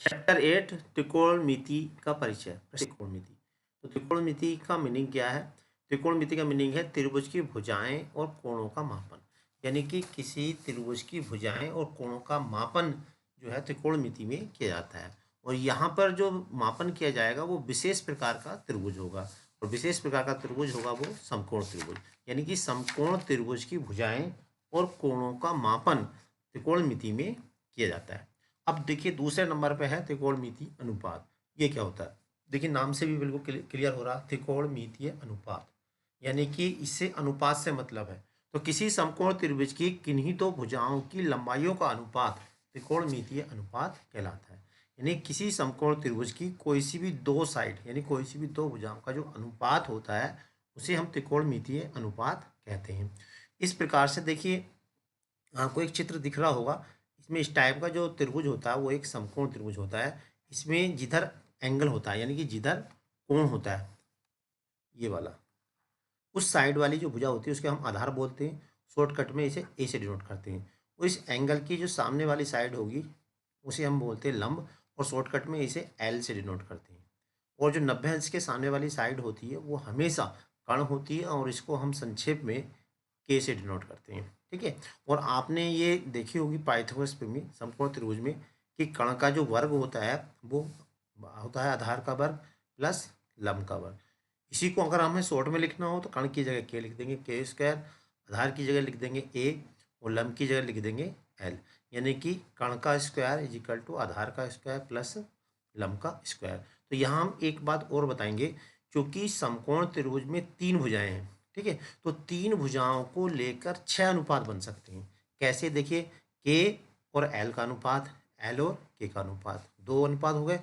Chapter 8 त्रिकोणमिति का परिचय। त्रिकोणमिति, तो त्रिकोणमिति का मीनिंग क्या है? त्रिकोणमिति का मीनिंग है त्रिभुज की भुजाएं और कोणों का मापन। यानी कि किसी त्रिभुज की भुजाएं और कोणों का मापन जो है त्रिकोणमिति में किया जाता है। और यहाँ पर जो मापन किया जाएगा वो विशेष प्रकार का त्रिभुज होगा, और विशेष प्रकार का त्रिभुज होगा वो समकोण त्रिभुज। यानी कि समकोण त्रिभुज की भुजाएं और कोणों का मापन त्रिकोणमिति में किया जाता है। अब देखिए दूसरे नंबर पे है त्रिकोणमितीय अनुपात। ये क्या होता है? देखिए नाम से भी बिल्कुल क्लियर हो रहा है, त्रिकोणमितीय अनुपात। यानी कि इससे अनुपात से मतलब है तो किसी समकोण त्रिभुज की किन्हीं दो भुजाओं की लंबाइयों का अनुपात त्रिकोणमितीय अनुपात कहलाता है। यानी किसी समकोण त्रिभुज की कोई सी भी दो साइड यानी कोई सी भी दो भुजाओं का जो अनुपात होता है उसे हम त्रिकोणमितीय अनुपात कहते हैं। इस प्रकार से देखिए आपको एक चित्र दिख रहा होगा। इसमें इस टाइप का जो त्रिभुज होता है वो एक समकोण त्रिभुज होता है। इसमें जिधर एंगल होता है यानी कि जिधर कोण होता है, ये वाला उस साइड वाली जो भुजा होती है उसके हम आधार बोलते हैं। शॉर्टकट में इसे ए से डिनोट करते हैं। और इस एंगल की जो सामने वाली साइड होगी उसे हम बोलते हैं लंब, और शॉर्टकट में इसे एल से डिनोट करते हैं। और जो 90 अंश के सामने वाली साइड होती है वो हमेशा कर्ण होती है, और इसको हम संक्षेप में के से डिनोट करते हैं। ठीक है। और आपने ये देखी होगी पाइथागोरस में समकोण त्रिभुज में कि कर्ण का जो वर्ग होता है वो होता है आधार का वर्ग प्लस लंब का वर्ग। इसी को अगर हमें शॉर्ट में लिखना हो तो कर्ण की जगह के लिख देंगे के स्क्वायर, आधार की जगह लिख देंगे ए, और लंब की जगह लिख देंगे एल। यानी कि कर्ण का स्क्वायर इज इक्वल टू आधार का स्क्वायर प्लस लंब का स्क्वायर। तो यहाँ हम एक बात और बताएंगे, क्योंकि समकोण त्रिभुज में तीन भुजाएं हैं। ठीक है। तो तीन भुजाओं को लेकर 6 अनुपात बन सकते हैं। कैसे? देखिए के और एल का अनुपात, एल और के का अनुपात, दो अनुपात हो गए।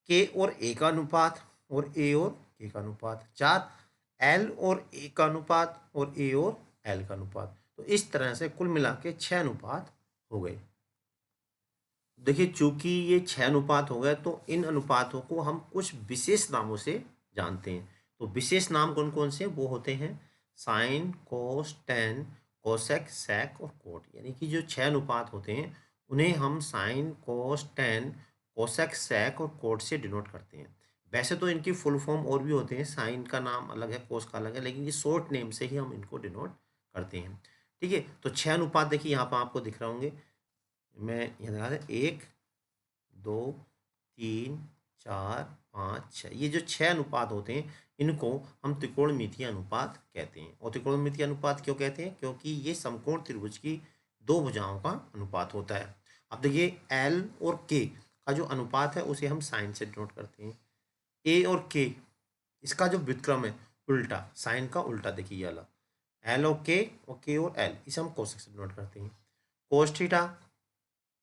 के और ए का अनुपात, और ए और के का अनुपात, चार। एल और ए का अनुपात, और ए और एल का अनुपात। तो इस तरह से कुल मिला के 6 अनुपात हो गए। देखिए चूंकि ये 6 अनुपात हो गए तो इन अनुपातों को हम कुछ विशेष नामों से जानते हैं। तो विशेष नाम कौन कौन से? वो होते हैं साइन, कोस, टेन, कोसेक, सेक और कोट। यानी कि जो 6 अनुपात होते हैं उन्हें हम साइन, कोस, टेन, कोसेक, सेक और कोट से डिनोट करते हैं। वैसे तो इनकी फुल फॉर्म और भी होते हैं, साइन का नाम अलग है, कोस का अलग है, लेकिन ये शॉर्ट नेम से ही हम इनको डिनोट करते हैं। ठीक है। तो 6 अनुपात देखिए यहाँ पर आपको दिख रहे होंगे। मैं यहाँ लगा दें 1, 2, 3, 4, 5, 6। ये जो 6 अनुपात होते हैं इनको हम त्रिकोणमितीय अनुपात कहते हैं। और त्रिकोणमितीय अनुपात क्यों कहते हैं? क्योंकि ये समकोण त्रिभुज की दो भुजाओं का अनुपात होता है। अब देखिए एल और के का जो अनुपात है उसे हम साइन से डिनोट करते हैं। ए और के इसका जो व्युत्क्रम है उल्टा, साइन का उल्टा, देखिए ये वाला एल और के और एल इसे हम कोसेक से डिनोट करते हैं। कोस थीटा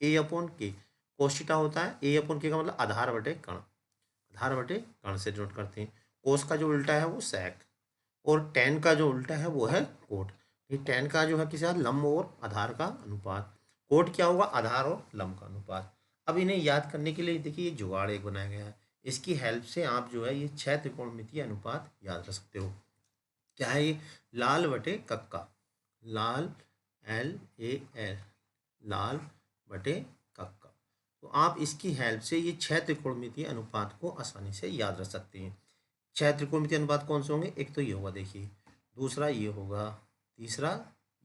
ए अपॉन के, कोस थीटा होता है ए अपॉन के का मतलब आधार बटे कर्ण, आधार बटे कर्ण से डिनोट करते हैं। कोस का जो उल्टा है वो सेक, और टेन का जो उल्टा है वो है कोट। ये टेन का जो है किसी लंब और आधार का अनुपात, कोट क्या होगा? आधार और लंब का अनुपात। अब इन्हें याद करने के लिए देखिए ये जुगाड़ एक बनाया गया है। इसकी हेल्प से आप जो है ये 6 त्रिकोणमितीय अनुपात याद रख सकते हो। क्या है ये? लाल बटे कक्का, लाल, एल ए एल, लाल बटे कक्का। तो आप इसकी हेल्प से ये 6 त्रिकोणमितीय अनुपात को आसानी से याद रख सकते हैं। 6 त्रिकोणमितीय अनुपात कौन से होंगे? एक तो ये होगा, देखिए, दूसरा ये होगा, तीसरा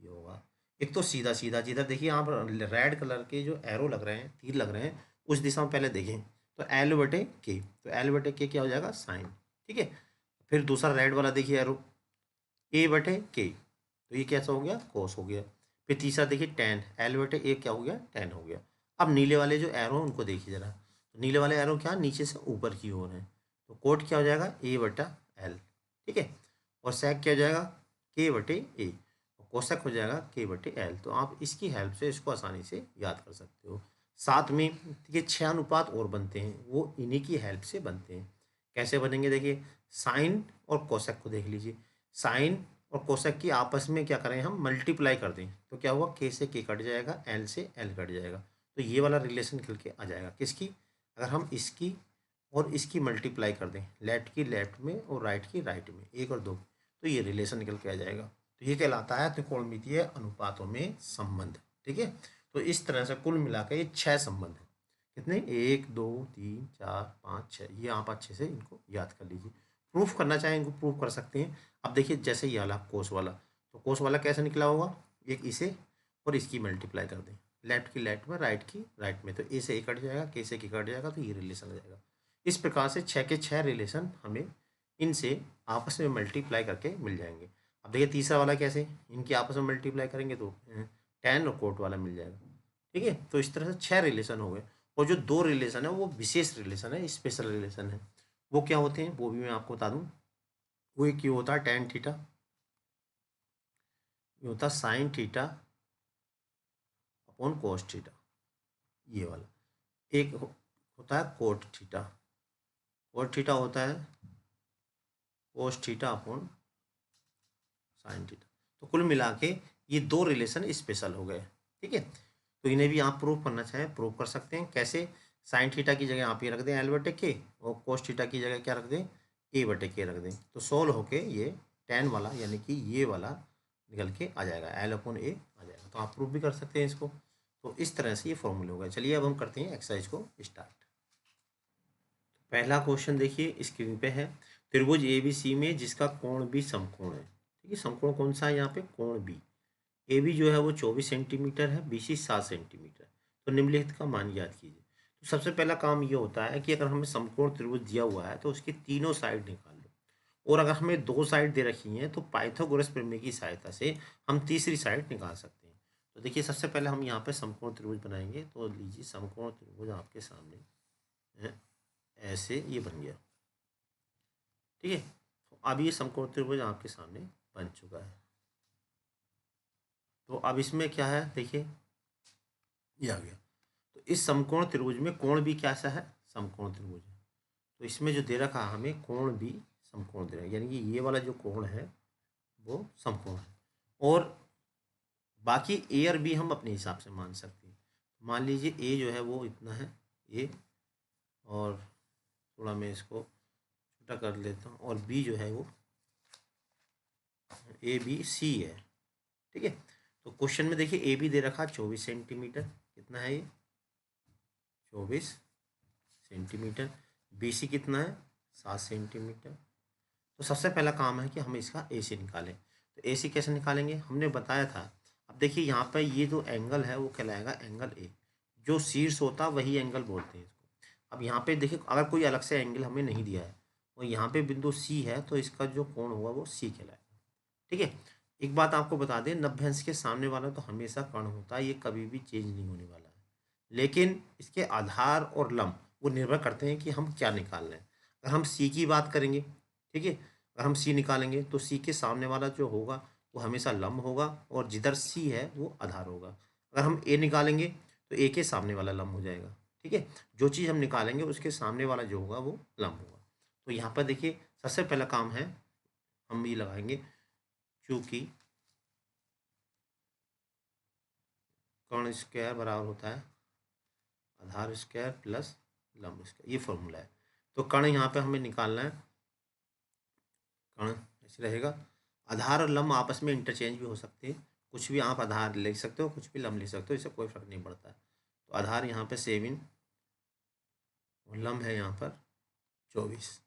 ये होगा। एक तो सीधा सीधा जिधर देखिए आप रेड कलर के जो एरो लग रहे हैं, तीर लग रहे हैं, उस दिशा में पहले देखें तो एल बटे के, तो एल बटे के क्या हो जाएगा? साइन। ठीक है। फिर दूसरा रेड वाला देखिए एरो, ए बटे के, तो ये कैसा हो गया? कोस हो गया। फिर तीसरा देखिए टेन, एल बटे ए क्या हो गया? टेन हो गया। अब नीले वाले जो एरो हैं उनको देखिए जरा, तो नीले वाले एरो क्या नीचे से ऊपर की ओर है, तो कोट क्या हो जाएगा? ए बटा एल। ठीक है। और सेक क्या हो जाएगा? के बटे ए, और कोसेक हो जाएगा के बटे एल। तो आप इसकी हेल्प से इसको आसानी से याद कर सकते हो। साथ में ये 6 अनुपात और बनते हैं, वो इन्हीं की हेल्प से बनते हैं। कैसे बनेंगे? देखिए साइन और कोसेक को देख लीजिए। साइन और कोसेक की आपस में क्या करें? हम मल्टीप्लाई कर दें तो क्या हुआ? के से के कट जाएगा, एल से एल कट जाएगा, तो ये वाला रिलेशन निकल के आ जाएगा। किसकी? अगर हम इसकी और इसकी मल्टीप्लाई कर दें, लेफ्ट की लेफ्ट में और राइट की राइट में, एक और दो, तो ये रिलेशन निकल के आ जाएगा। तो ये कहलाता है त्रिकोणमितीय अनुपातों में संबंध। ठीक है। तो इस तरह से कुल मिलाकर ये 6 संबंध है। कितने, 1 2 3 4 5 6, ये आप अच्छे से इनको याद कर लीजिए। प्रूफ करना चाहें इनको प्रूफ कर सकते हैं। अब देखिए जैसे ये वाला कोस वाला, तो कोस वाला कैसे निकला होगा, एक इसे और इसकी मल्टीप्लाई कर दें, लेफ्ट की लेफ्ट में राइट की राइट में, तो ए से ए कट जाएगा, के से के कट जाएगा, तो ये रिलेशन आ जाएगा। इस प्रकार से 6 के 6 रिलेशन हमें इनसे आपस में मल्टीप्लाई करके मिल जाएंगे। अब देखिए तीसरा वाला कैसे, इनकी आपस में मल्टीप्लाई करेंगे तो टेन और कोट वाला मिल जाएगा। ठीक है, तो इस तरह से 6 रिलेशन हो गए। और जो 2 रिलेशन है वो विशेष रिलेशन है, स्पेशल रिलेशन है। वो क्या होते हैं वो भी मैं आपको बता दूं। वो एक ये होता है टेन थीटा, ये होता है sine theta upon cos theta, ये वाला। एक होता है कोट थीटा, कोट थीटा होता है cos theta upon sine theta. तो कुल मिला के ये 2 रिलेशन स्पेशल हो गए। ठीक है, तो इन्हें भी आप प्रूव करना चाहें प्रूव कर सकते हैं। कैसे, साइन थीटा की जगह आप ये रख दें एल बटे के, और कोस थीटा की जगह क्या रख दें, ए बटे के रख दें, तो सोल्व होके ये टेन वाला यानी कि ये वाला निकल के आ जाएगा, एल अपॉन ए आ जाएगा। तो आप प्रूव भी कर सकते हैं इसको। तो इस तरह से ये फॉर्मूले हो गए। चलिए अब हम करते हैं एक्सरसाइज को स्टार्ट। पहला क्वेश्चन देखिए स्क्रीन पे है, त्रिभुज ए बी सी में जिसका कोण भी समकोण है। ठीक है, समकोण कौन सा है यहाँ पे, कोण बी। ए बी जो है वो 24 सेंटीमीटर है, बी सी 7 सेंटीमीटर। तो निम्नलिखित का मान याद कीजिए। तो सबसे पहला काम ये होता है कि अगर हमें समकोण त्रिभुज दिया हुआ है तो उसकी तीनों साइड निकाल लो, और अगर हमें 2 साइड दे रखी हैं तो पाइथागोरस प्रमेय की सहायता से हम तीसरी साइड निकाल सकते हैं। तो देखिए सबसे पहले हम यहाँ पे समकोण त्रिभुज बनाएंगे। तो लीजिए समकोण त्रिभुज आपके सामने है, ऐसे ये बन गया। ठीक है, तो अब ये समकोण त्रिभुज आपके सामने बन चुका है। तो अब इसमें क्या है देखिए, ये आ गया। तो इस समकोण त्रिभुज में कोण भी क्या सा है, समकोण त्रिभुज है। तो इसमें जो दे रखा है हमें कोण भी समकोण दे रहा है, यानी कि ये वाला जो कोण है वो समकोण है। और बाकी ए और बी हम अपने हिसाब से मान सकते हैं। मान लीजिए ए जो है वो इतना है ए, और थोड़ा मैं इसको छोटा कर लेता हूँ, और बी जो है वो ए बी सी है। ठीक है, तो क्वेश्चन में देखिए ए बी दे रखा 24 सेंटीमीटर, कितना है ये 24 सेंटीमीटर, बी सी कितना है 7 सेंटीमीटर। तो सबसे पहला काम है कि हम इसका ए सी निकालें। तो ए सी कैसे निकालेंगे, हमने बताया था। अब देखिए यहाँ पर ये जो एंगल है वो कहलाएगा एंगल ए, जो शीर्ष होता है वही एंगल बोलते हैं इसको। अब यहाँ पे देखिए अगर कोई अलग से एंगल हमें नहीं दिया है और यहाँ पे बिंदु सी है तो इसका जो कोण होगा वो सी कहलाएगा। ठीक है, एक बात आपको बता दें, नभ्यंश के सामने वाला तो हमेशा कर्ण होता है, ये कभी भी चेंज नहीं होने वाला है। लेकिन इसके आधार और लंब वो निर्भर करते हैं कि हम क्या निकाल रहे हैं। अगर हम सी की बात करेंगे, ठीक है, अगर हम सी निकालेंगे तो सी के सामने वाला जो होगा वो हमेशा लंब होगा, और जिधर सी है वो आधार होगा। अगर हम ए निकालेंगे तो ए के सामने वाला लंब हो जाएगा। ठीक है, जो चीज़ हम निकालेंगे उसके सामने वाला जो होगा वो लंब होगा। तो यहाँ पर देखिए सबसे पहला काम है हम ये लगाएंगे, चूँकि कर्ण स्क्वायर बराबर होता है आधार स्क्वायर प्लस लंब स्क्वायर, ये फॉर्मूला है। तो कर्ण यहाँ पे हमें निकालना है, कर्ण ऐसे रहेगा। आधार और लंब आपस में इंटरचेंज भी हो सकते हैं, कुछ भी आप आधार ले सकते हो कुछ भी लंब ले सकते हो, इससे कोई फर्क नहीं पड़ता है। तो आधार यहाँ पे 7 और लंब है यहाँ पर 24।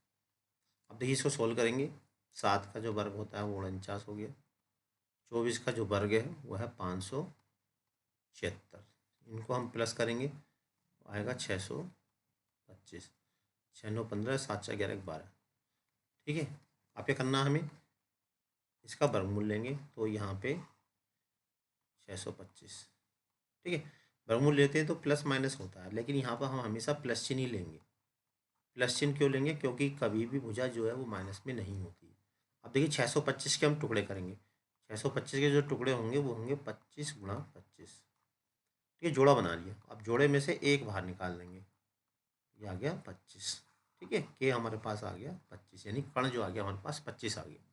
अब देखिए इसको सोल्व करेंगे, 7 का जो वर्ग होता है वो 49 हो गया, 24 का जो वर्ग है वो है 576। इनको हम प्लस करेंगे आएगा 625, 6 9 15 7 4 11 12। ठीक है, अब क्या करना है हमें, इसका वर्गमूल लेंगे तो यहाँ पे 625। ठीक है, वर्गमूल लेते हैं तो प्लस माइनस होता है, लेकिन यहाँ पर हम हमेशा प्लस चिन्ह ही लेंगे। प्लस चिन्ह क्यों लेंगे, क्योंकि कभी भी भुजा जो है वो माइनस में नहीं होती है। अब देखिए 625 के हम टुकड़े करेंगे, 625 के जो टुकड़े होंगे वो होंगे 25 गुणा 25। ठीक है, जोड़ा बना लिया। अब जोड़े में से एक बाहर निकाल लेंगे, ये आ गया 25। ठीक है, के हमारे पास आ गया 25, यानी कर्ण जो आ गया हमारे पास 25 आ गया।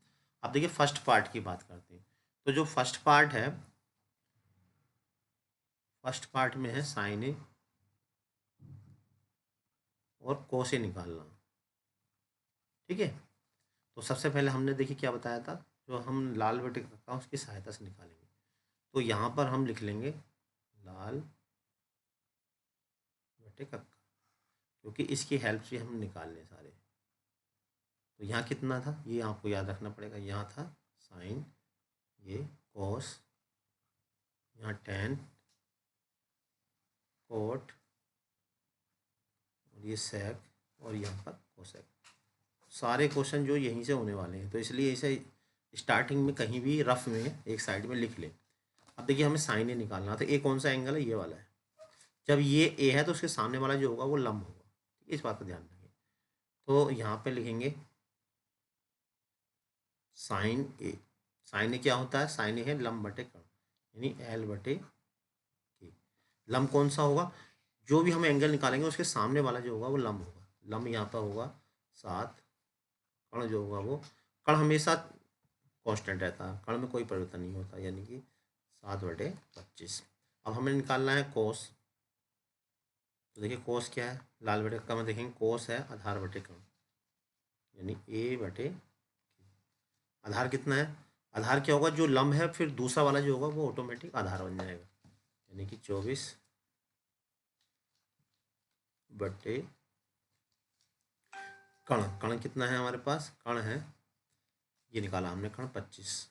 अब देखिए फर्स्ट पार्ट की बात करते हैं। तो जो फर्स्ट पार्ट है, फर्स्ट पार्ट में है साइन ए और कोस ए निकालना। ठीक है, तो सबसे पहले हमने देखिए क्या बताया था, जो हम लाल बटे का उसकी सहायता से निकालेंगे। तो यहाँ पर हम लिख लेंगे लाल बटे कक्का, क्योंकि इसकी हेल्प से हम निकाल लें सारे। तो यहाँ कितना था ये आपको याद रखना पड़ेगा, यहाँ था साइन, ये कॉस, यहाँ टेन, कोट, और ये सेक, और यहाँ पर कोसेक। सारे क्वेश्चन जो यहीं से होने वाले हैं, तो इसलिए इसे स्टार्टिंग में कहीं भी रफ में एक साइड में लिख लें। अब देखिए हमें साइन ए निकालना, तो ए कौन सा एंगल है, ये वाला है। जब ये ए है तो उसके सामने वाला जो होगा वो लंब होगा, ठीक है, इस बात का ध्यान रखें। तो यहाँ पे लिखेंगे साइन ए। साइन ए क्या होता है, साइन ए है लंब बटे कर्ण, यानी एल बटे के। लंब कौन सा होगा, जो भी हम एंगल निकालेंगे उसके सामने वाला जो होगा वो लंब होगा। लंब यहाँ पर होगा 7, कर्ण जो होगा वो, कर्ण हमेशा कांस्टेंट रहता है, कर्ण में कोई परिवर्तन नहीं होता, यानी कि 7/25। अब हमें निकालना है कोस। तो देखिए कोस क्या है, लाल बटे का में देखेंगे कोस है आधार बटे कर्ण, यानी ए बटे, आधार कितना है, आधार क्या होगा, जो लंब है फिर दूसरा वाला जो होगा वो ऑटोमेटिक आधार बन जाएगा, यानी कि 24 बटे कर्ण। कर्ण कितना है हमारे पास, कर्ण है, ये निकाला हमने कर्ण 25,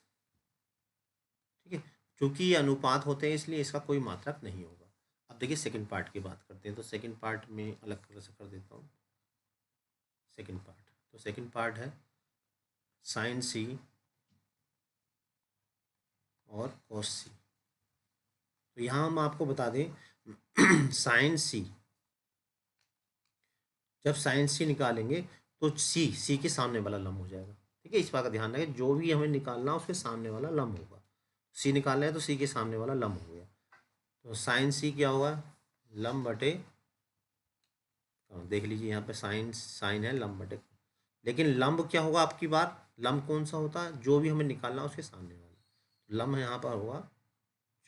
ठीक है। क्योंकि ये अनुपात होते हैं इसलिए इसका कोई मात्रक नहीं होगा। अब देखिए सेकंड पार्ट की बात करते हैं, तो सेकंड पार्ट में अलग तरह से कर देता हूँ। सेकंड पार्ट, तो सेकंड पार्ट है साइन सी और कॉस सी। तो यहाँ हम आपको बता दें साइन सी, जब साइन सी निकालेंगे तो सी के सामने वाला लंब हो जाएगा, ठीक है। इस बात का ध्यान रखें, जो भी हमें निकालना उसके सामने वाला लंब होगा। सी निकालना है तो सी के सामने वाला लंब हो गया, तो साइन सी क्या होगा, लंब बटे, देख लीजिए यहाँ पे साइन साइन है लंब बटे, लेकिन लंब क्या होगा आपकी बार, लंब कौन सा होता है, जो भी हमें निकालना उसके सामने वाला लंब यहाँ पर होगा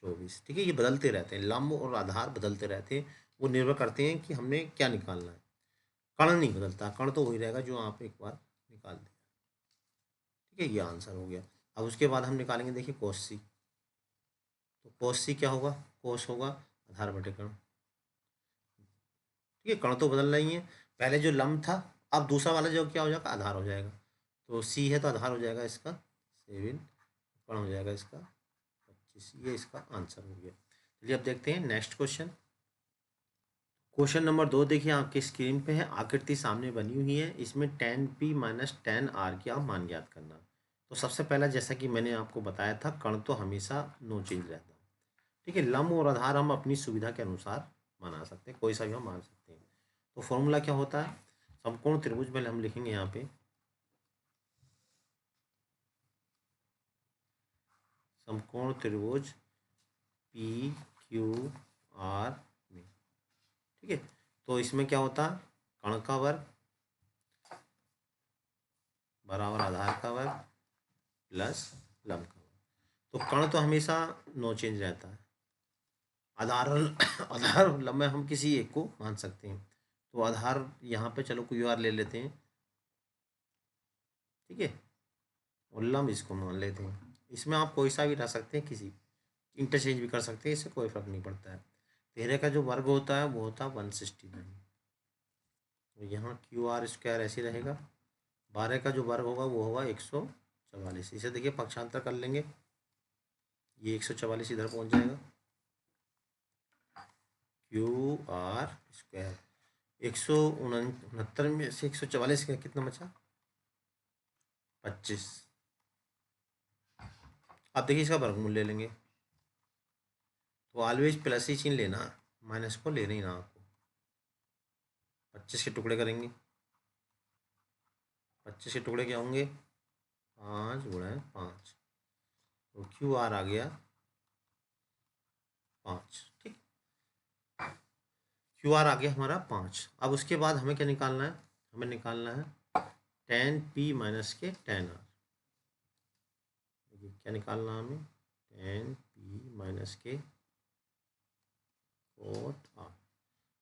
24, ठीक है। ये बदलते रहते हैं, लंब और आधार बदलते रहते हैं, वो निर्भर करते हैं कि हमने क्या निकालना है। कर्ण नहीं बदलता, कर्ण तो वही रहेगा जो आप एक बार निकाल दें, ठीक है। ये आंसर हो गया। अब उसके बाद हम निकालेंगे, देखिए कोस सी। तो कोस सी क्या होगा, कोस होगा आधार बटे कर्ण, ठीक है। कर्ण तो बदल रही है, पहले जो लंब था अब दूसरा वाला जो क्या हो जाएगा, आधार हो जाएगा। तो सी है तो आधार हो जाएगा इसका 7, कर्ण हो जाएगा इसका 25, ये इसका आंसर हो गया। चलिए अब देखते हैं नेक्स्ट क्वेश्चन। क्वेश्चन नंबर 2 देखिए आपकी स्क्रीन पे है, आकृति सामने बनी हुई है, इसमें tan p minus tan r की आप मान ज्ञात करना। तो सबसे पहला जैसा कि मैंने आपको बताया था, कर्ण तो हमेशा नो चेंज रहता है, ठीक है। लंब और आधार हम अपनी सुविधा के अनुसार बना सकते हैं, कोई सा भी हम मान सकते हैं। तो फॉर्मूला क्या होता है, समकोण त्रिभुज में हम लिखेंगे यहाँ पे समकोण त्रिभुज पी क्यू आर में, ठीक है। तो इसमें क्या होता है, कर्ण का वर्ग बराबर आधार का वर्ग प्लस लंब का वर्ग। तो कर्ण तो हमेशा नो चेंज रहता है, आधार आधार लंब में हम किसी एक को मान सकते हैं। तो आधार यहाँ पे चलो क्यू आर ले लेते हैं, ठीक है, और लंब इसको मान लेते हैं। इसमें आप कोई सा भी रह सकते हैं, किसी इंटरचेंज भी कर सकते हैं, इससे कोई फर्क नहीं पड़ता है। 13 का जो वर्ग होता है वो होता है 169, तो यहाँ क्यू आर स्क्वायर ऐसे रहेगा। 12 का जो वर्ग होगा वो होगा 144, इसे देखिए पक्षांतर कर लेंगे, ये 144 इधर पहुँच जाएगा। क्यू आर स्क्वायर 169 में से 144 का कितना बचा, 25। अब देखिए इसका वर्गमूल ले लेंगे, तो ऑलवेज प्लस ही चिन्ह लेना, माइनस को लेना ही ना आपको। 25 के टुकड़े करेंगे, 25 के टुकड़े क्या होंगे, 5 गुणा 5, तो क्यू आर आ गया 5, ठीक। क्यू आर आ गया हमारा 5। अब उसके बाद हमें क्या निकालना है, हमें निकालना है tan p माइनस के tan r। देखिए क्या निकालना है हमें, tan p माइनस के cot r।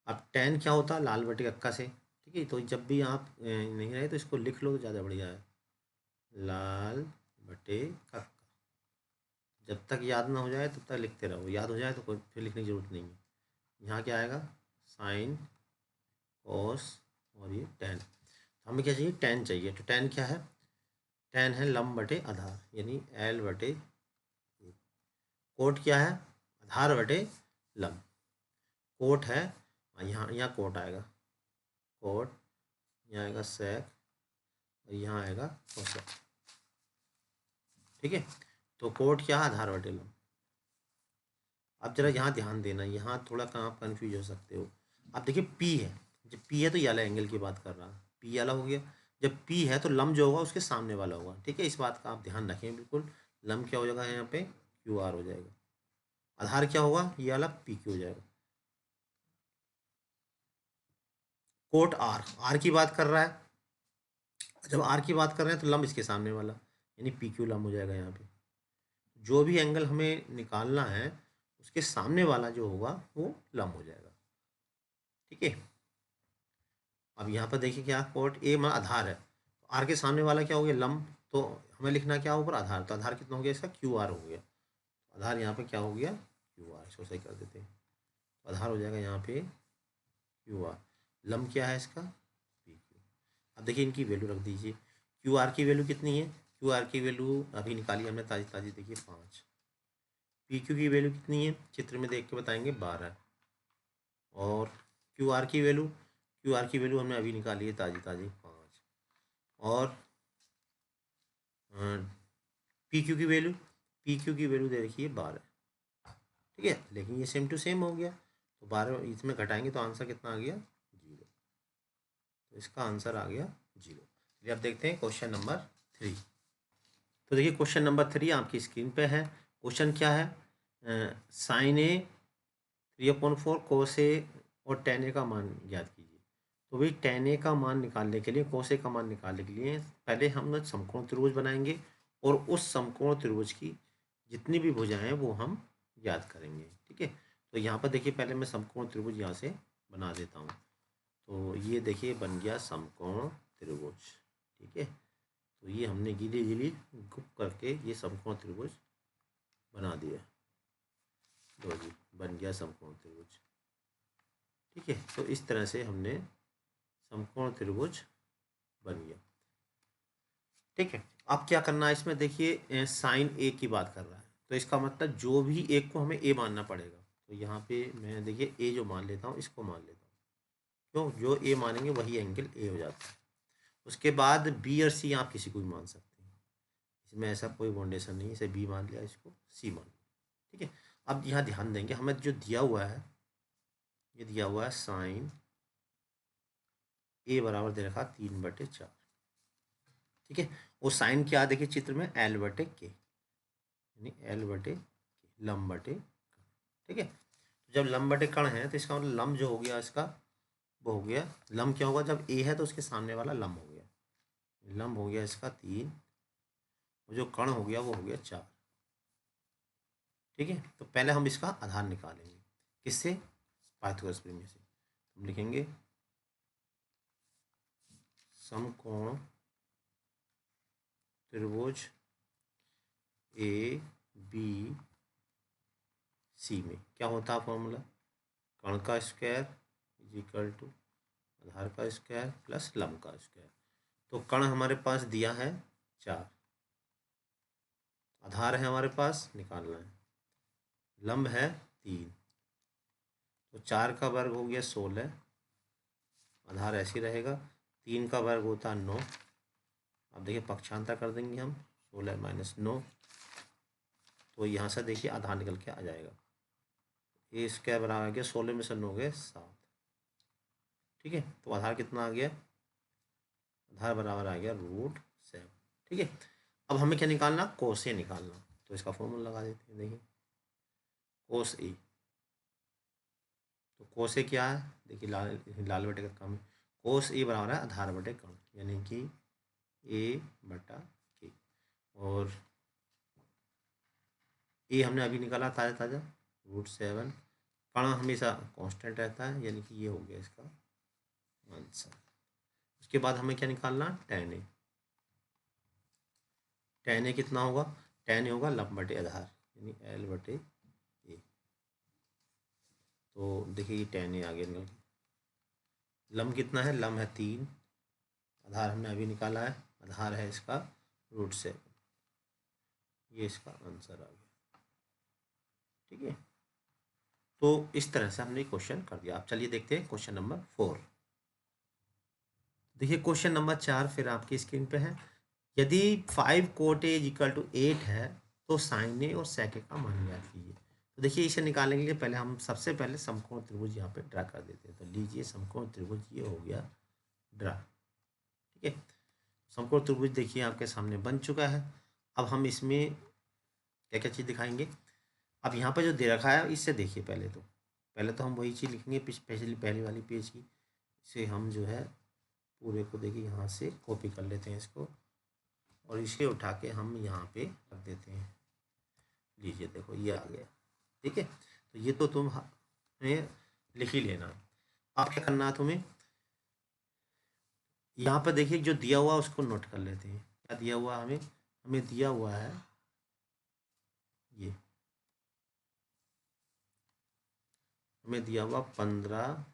अब tan क्या होता है, लाल बटे कक्का से, ठीक है। तो जब भी आप नहीं रहे तो इसको लिख लो तो ज़्यादा बढ़िया है, लाल बटे कक्का। जब तक याद ना हो जाए तब तक लिखते रहो, याद हो जाए तो कोई फिर लिखने की जरूरत नहीं है। यहाँ क्या आएगा, साइन कॉस और ये टेन। हमें क्या चाहिए, टेन चाहिए। तो टेन क्या है, टेन है लंब बटे आधार, यानी एल बटे। कोट क्या है, आधार बटे लंब। कोट है यहाँ, यहाँ कोट आएगा, कोट यहाँ आएगा सेक और यहाँ आएगा कोसेक। ठीक है, तो कोट क्या है, आधार बटे लंब। अब जरा यहाँ ध्यान देना, यहाँ थोड़ा कहाँ आप कन्फ्यूज हो सकते हो। अब देखिए पी है, जब पी है तो ये वाला एंगल की बात कर रहा है, पी वाला हो गया। जब पी है तो लंब जो होगा उसके सामने वाला होगा। ठीक है, इस बात का आप ध्यान रखें बिल्कुल। लंब क्या हो जाएगा यहाँ पे, क्यू आर हो जाएगा। आधार क्या होगा, ये वाला पी क्यू हो जाएगा। कोट आर, आर की बात कर रहा है। जब आर की बात कर रहे हैं तो लंब इसके सामने वाला, यानी पी क्यू लंब हो जाएगा यहाँ पे। जो भी एंगल हमें निकालना है उसके सामने वाला जो होगा वो लंब हो जाएगा। ठीक है, अब यहाँ पर देखिए क्या, कोट ए में आधार है, आर के सामने वाला क्या हो गया, लंब। तो हमें लिखना क्या ऊपर, आधार। तो आधार कितना हो गया इसका, क्यू आर हो गया। आधार यहाँ पे क्या हो गया, क्यू आर। इसको सही कर देते हैं, तो आधार हो जाएगा यहाँ पे क्यू आर। लंब क्या है इसका, पी क्यू। अब देखिए इनकी वैल्यू रख दीजिए। क्यू आर की वैल्यू कितनी है, क्यू आर की वैल्यू अभी निकाली हमने ताज़ी ताज़ी, देखिए 5। पी क्यू की वैल्यू कितनी है, चित्र में देख के बताएंगे, 12। और क्यू आर की वैल्यू, क्यू आर की वैल्यू हमने अभी निकाली है ताज़ी ताज़ी, 5। और पी क्यू की वैल्यू, पी क्यू की वैल्यू दे रखी है 12। ठीक है, लेकिन ये सेम टू सेम हो गया, तो 12 इसमें घटाएंगे तो आंसर कितना आ गया, 0। तो इसका आंसर आ गया 0। चलिए अब देखते हैं क्वेश्चन नंबर 3। तो देखिए क्वेश्चन नंबर 3 आपकी स्क्रीन पे है। क्वेश्चन क्या है, साइन ए 3/4 कोस ए और टेन ए का मान ज्ञात कीजिए। तो भाई टेन ए का मान निकालने के लिए, कोस ए का मान निकालने के लिए पहले हम समकोण त्रिभुज बनाएंगे और उस समकोण त्रिभुज की जितनी भी भुजाएं हैं वो हम याद करेंगे। ठीक है, तो यहाँ पर देखिए पहले मैं समकोण त्रिभुज यहाँ से बना देता हूँ। तो ये देखिए बन गया समकोण त्रिभुज। ठीक है, तो ये हमने गीली गीली गुप करके ये समकोण त्रिभुज बना दिया। लो जी, बन गया समकोण त्रिभुज। ठीक है, तो इस तरह से हमने समकोण त्रिभुज बन गया। ठीक है, अब क्या करना है इसमें, देखिए साइन ए की बात कर रहा है, तो इसका मतलब जो भी एक को हमें ए मानना पड़ेगा। तो यहाँ पे मैं देखिए ए जो मान लेता हूँ इसको मान लेता हूँ, क्यों, जो ए मानेंगे वही एंगल ए हो जाता है। उसके बाद बी और सी आप किसी को भी मान सकते हैं, इसमें ऐसा कोई बाउंडेशन नहीं है। इसे बी मान लिया, इसको सी मान लिया। ठीक है, अब यहाँ ध्यान देंगे, हमें जो दिया हुआ है, ये दिया हुआ है साइन ए बराबर दे रखा 3/4। ठीक है, वो साइन क्या देखिए चित्र में, एल बटे के, यानी एल बटे के, लंब बटे कण। ठीक है, तो जब लंब बटे कण है तो इसका मतलब लंब जो हो गया इसका वो हो गया, लंब क्या होगा, जब ए है तो उसके सामने वाला लंब हो गया। लंब हो गया इसका 3, और जो कण हो गया वो हो गया 4। ठीक है, तो पहले हम इसका आधार निकालेंगे, किससे, पाइथागोरस प्रमेय से। हम लिखेंगे समकोण त्रिभुज ए बी सी में क्या होता है फॉर्मूला, कण का स्क्वायर इज इक्वल टू आधार का स्क्वायर प्लस लंब का स्क्वायर। तो कण हमारे पास दिया है 4, आधार है हमारे पास निकालना है, लंब है 3, तो 4 का वर्ग हो गया 16, आधार ऐसे ही रहेगा। 3 का वर्ग होता है 9। अब देखिए पक्षांतर कर देंगे हम, 16 - 9, तो यहाँ से देखिए आधार निकल के आ जाएगा। ए स्क्वायर बराबर आ गया 16 में से 9 गए 7। ठीक है, तो आधार कितना आ गया, आधार बराबर आ गया √7। ठीक है, अब हमें क्या निकालना, कोस ए निकालना। तो इसका फॉर्मूला लगा देते हैं, देखिए कोस ए। तो कोस ए क्या है, देखिए लाल लाल बटे का काम है, कोस ए बराबर है आधार बटे कण, यानी कि ए बटा के। और ए हमने अभी निकाला ताज़ा ताज़ा √7। कण हमेशा कांस्टेंट रहता है, यानी कि ये हो गया इसका आंसर। उसके बाद हमें क्या निकालना, tan ए। tan ए कितना होगा, tan ए होगा लंब बटे आधार, यानी एल बटे ए। तो देखिए ये tan ए आ गया निकल के। लम कितना है, लम है 3, आधार हमने अभी निकाला है, आधार है इसका √7, ये इसका आंसर आ गया। ठीक है, तो इस तरह से हमने क्वेश्चन कर दिया। अब चलिए देखते हैं क्वेश्चन नंबर 4। देखिए क्वेश्चन नंबर 4 फिर आपकी स्क्रीन पे है। यदि 5 cot A = 8 है तो sin A और sec A का मान ज्ञात कीजिए। तो देखिए इसे निकालने के लिए पहले हम सबसे पहले समकोण त्रिभुज यहाँ पे ड्रा कर देते हैं। तो लीजिए समकोण त्रिभुज ये हो गया ड्रा। ठीक है, समकोण त्रिभुज देखिए आपके सामने बन चुका है। अब हम इसमें क्या क्या चीज़ दिखाएंगे। अब यहाँ पर जो दे रखा है इससे देखिए, पहले तो हम वही चीज़ लिखेंगे पहली वाली पेज की। इसे हम जो है पूरे को देखिए यहाँ से कॉपी कर लेते हैं इसको, और इसे उठा के हम यहाँ पे रख देते हैं। लीजिए देखो ये आ गया। ठीक है, तो ये तो तुम्हें लिख ही लेना। अब क्या करना है तुम्हें, यहाँ पर देखिए जो दिया हुआ उसको नोट कर लेते हैं। क्या दिया हुआ हमें दिया हुआ है ये, हमें दिया हुआ 15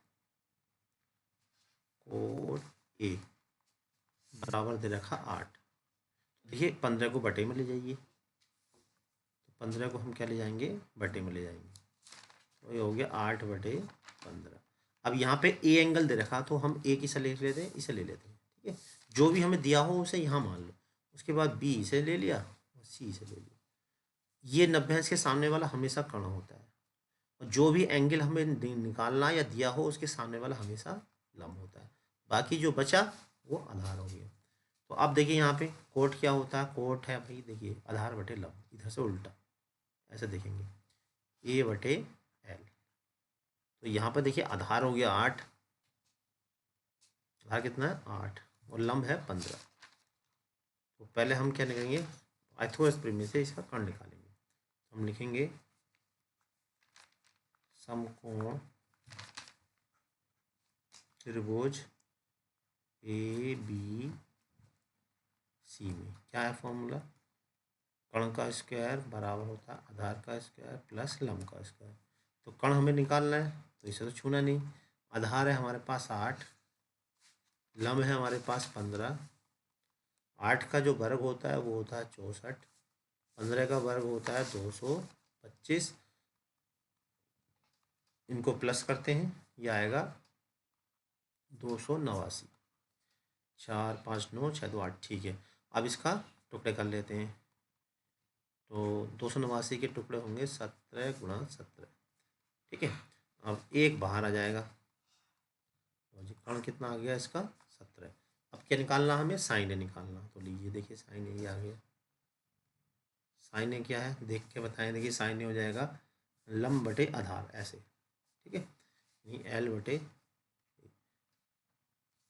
cot A बराबर दे रखा 8। देखिए 15 को बटे में ले जाइए, तो 15 को हम क्या ले जाएंगे, बटे में ले जाएंगे, तो ये हो गया 8/15। अब यहाँ पे ए एंगल दे रखा तो हम ए किसे ले लेते हैं, इसे ले लेते हैं। ठीक है, जो भी हमें दिया हो उसे यहाँ मान लो, उसके बाद बी इसे ले लिया और सी इसे ले लिया। ये 90 के सामने वाला हमेशा कर्ण होता है, और जो भी एंगल हमें निकालना या दिया हो उसके सामने वाला हमेशा लंब होता है। बाकी जो बचा वो आधार हो गया। तो अब देखिए यहाँ पे कोट क्या होता है, कोट है भाई देखिए आधार बटे लंब, इधर से उल्टा ऐसे देखेंगे A/L। तो यहाँ पर देखिए आधार हो गया 8, आधार कितना है 8 और लंब है 15। तो पहले हम क्या निकालेंगे, पाइथागोरस प्रमेय से इसका कर्ण निकालेंगे। हम लिखेंगे समकोण त्रिभुज ABC में क्या है फॉर्मूला, कर्ण का स्क्वायर बराबर होता है आधार का स्क्वायर प्लस लंब का स्क्वायर। तो कर्ण हमें निकालना है तो इसे तो छूना नहीं। आधार है हमारे पास 8, लंब है हमारे पास 15। 8 का जो वर्ग होता है वो होता है 64, 15 का वर्ग होता है 225। इनको प्लस करते हैं, ये आएगा 289। 4 5 9 6 2 8। ठीक है, अब इसका टुकड़े कर लेते हैं। तो 289 के टुकड़े होंगे 17 × 17। ठीक है, अब एक बाहर आ जाएगा, तो जी कर्ण कितना आ गया इसका 17। अब क्या निकालना, हमें साइन ए निकालना। तो लीजिए देखिए साइन ए आ गया। साइन ए क्या है देख के बताएं, देखिए साइन ए हो जाएगा लंब बटे आधार ऐसे। ठीक है, यानी L/,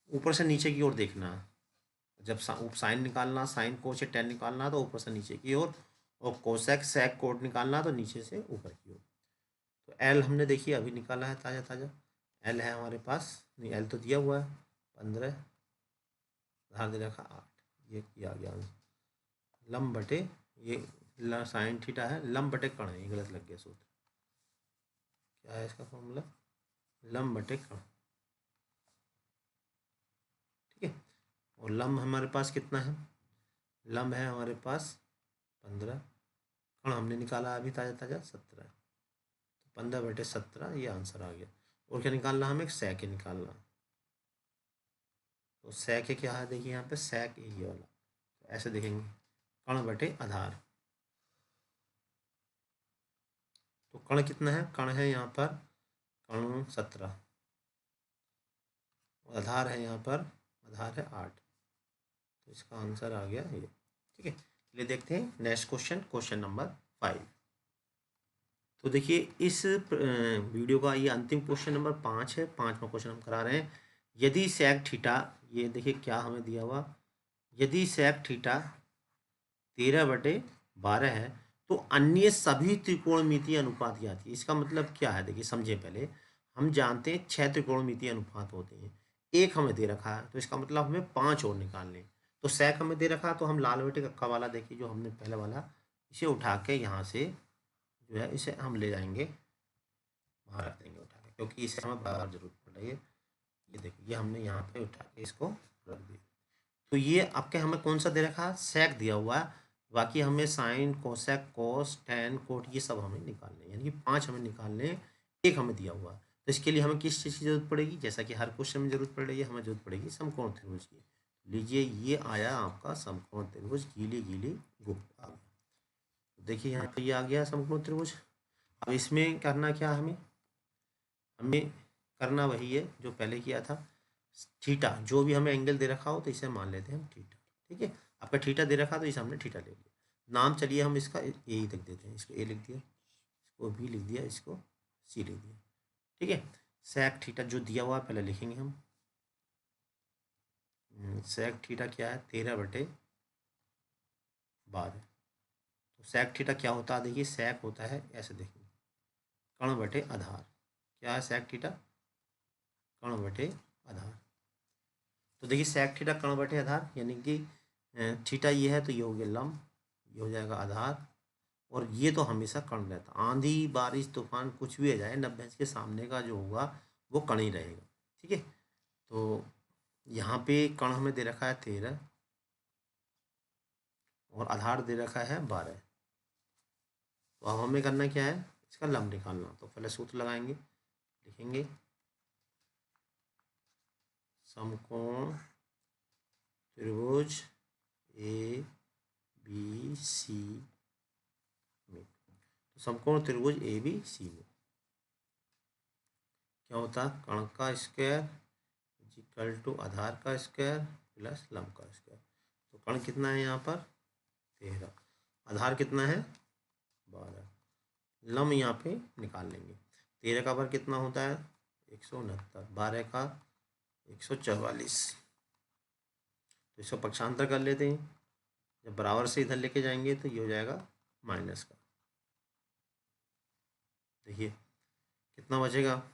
ऊपर से नीचे की ओर देखना। जब साइन निकालना, साइन कोस से tan निकालना तो ऊपर से नीचे की ओर, और कोसेक सेक कोट निकालना तो नीचे से ऊपर की ओर। तो L हमने देखिए अभी निकाला है ताज़ा ताज़ा। L है हमारे पास, नहीं L तो दिया हुआ है 15, आधार दे रखा 8, ये किया गया लंब बटे ये साइन थीटा है, लंब बटे कर्ण है, ये गलत लग गया सूत्र। क्या है इसका फॉर्मूला, लंब बटे कर्ण। ठीक है, और लंब हमारे पास कितना है, लंब है हमारे पास 15, कर्ण हमने निकाला अभी ताज़ा ताज़ा 17। तो 15/17 ये आंसर आ गया। और क्या निकालना, हमें सेक निकालना। तो सेक क्या है, देखिए यहाँ पे सेक ये वाला, तो ऐसे देखेंगे कर्ण बटे आधार। तो कर्ण कितना है, कर्ण है यहाँ पर कर्ण 17, आधार है यहाँ पर, आधार है 8। तो इसका आंसर आ गया ये। ठीक है, चलिए देखते हैं नेक्स्ट क्वेश्चन, क्वेश्चन नंबर 5। तो देखिए इस वीडियो का ये अंतिम क्वेश्चन नंबर 5 है। 5वां क्वेश्चन हम करा रहे हैं। यदि सेक थीटा, ये देखिए क्या हमें दिया हुआ, यदि सेक थीटा 13/12 है तो अन्य सभी त्रिकोणमितीय अनुपात ज्ञात कीजिए। इसका मतलब क्या है, देखिए समझे पहले। हम जानते हैं 6 त्रिकोणमितीय अनुपात होते हैं, एक हमें दे रखा है तो इसका मतलब हमें 5 और निकालने। तो सेक हमें दे रखा है तो हम लाल बटे कक्का वाला देखिए जो हमने पहले वाला, इसे उठा के यहाँ से जो है इसे हम ले जाएंगे, वहाँ रख देंगे उठा के, क्योंकि इसे हमें बार बार जरूरत पड़ रही है। ये देखिए, ये हमने यहाँ पे उठा के इसको रख दिया। तो ये आपके हमें कौन सा दे रखा है, सेक दिया हुआ है। बाकी हमें साइन, कोसेक, कोस, टैन, कोट ये सब हमें निकालने हैं, यानी कि 5 हमें निकालने हैं, एक हमें दिया हुआ है। तो इसके लिए हमें किस चीज़ की जरूरत पड़ेगी, जैसा कि हर क्वेश्चन में जरूरत पड़ रही है, हमें जरूरत पड़ेगी समकोण त्रिभुज की। लीजिए ये आया आपका समकोण त्रिभुज, गीली गीली गुप्त आ गया। देखिए यहाँ पे ये आ गया समकोण त्रिभुज। अब इसमें करना क्या हमें हमें करना वही है जो पहले किया था। थीटा, जो भी हमें एंगल दे रखा हो तो इसे मान लेते हैं हम थीटा। ठीक है, आपका थीटा दे रखा तो इसे हमने थीटा ले लिया। नाम चलिए हम इसका ए ही लिख देते हैं, इसको ए लिख दिया, इसको बी लिख दिया, इसको सी लिख दिया। ठीक है, सेक थीटा जो दिया हुआ है पहले लिखेंगे हम। सेक थीटा क्या है, 13/12। तो सेक थीटा क्या होता है, देखिए सेक होता है ऐसे, देखिए कर्ण बटे आधार। क्या है सेक थीटा, कर्ण बटे आधार। तो देखिए सेक थीटा कर्ण बटे आधार, यानी कि थीटा ये है तो ये हो गया लंब, ये हो जाएगा आधार, और ये तो हमेशा कर्ण रहता, आंधी बारिश तूफान कुछ भी आ जाए, 90 के सामने का जो होगा वो कर्ण ही रहेगा। ठीक है, तो यहाँ पे कर्ण हमें दे रखा है 13 और आधार दे रखा है 12। तो अब हमें करना क्या है, इसका लंब निकालना। तो पहले सूत्र लगाएंगे, लिखेंगे समकोण त्रिभुज ए बी सी में। तो समकोण त्रिभुज ए बी सी में क्या होता है, कर्ण का स्क्वायर इक्वल टू आधार का स्क्वायर प्लस लंब का स्क्वायर। तो कर्ण कितना है यहाँ पर 13, आधार कितना है 12, लंब यहाँ पे निकाल लेंगे। 13 का वर्ग कितना होता है 169, 12 का 144। तो इसका पक्षांतर कर लेते हैं, जब बराबर से इधर लेके जाएंगे तो ये हो जाएगा माइनस का। देखिए कितना बचेगा,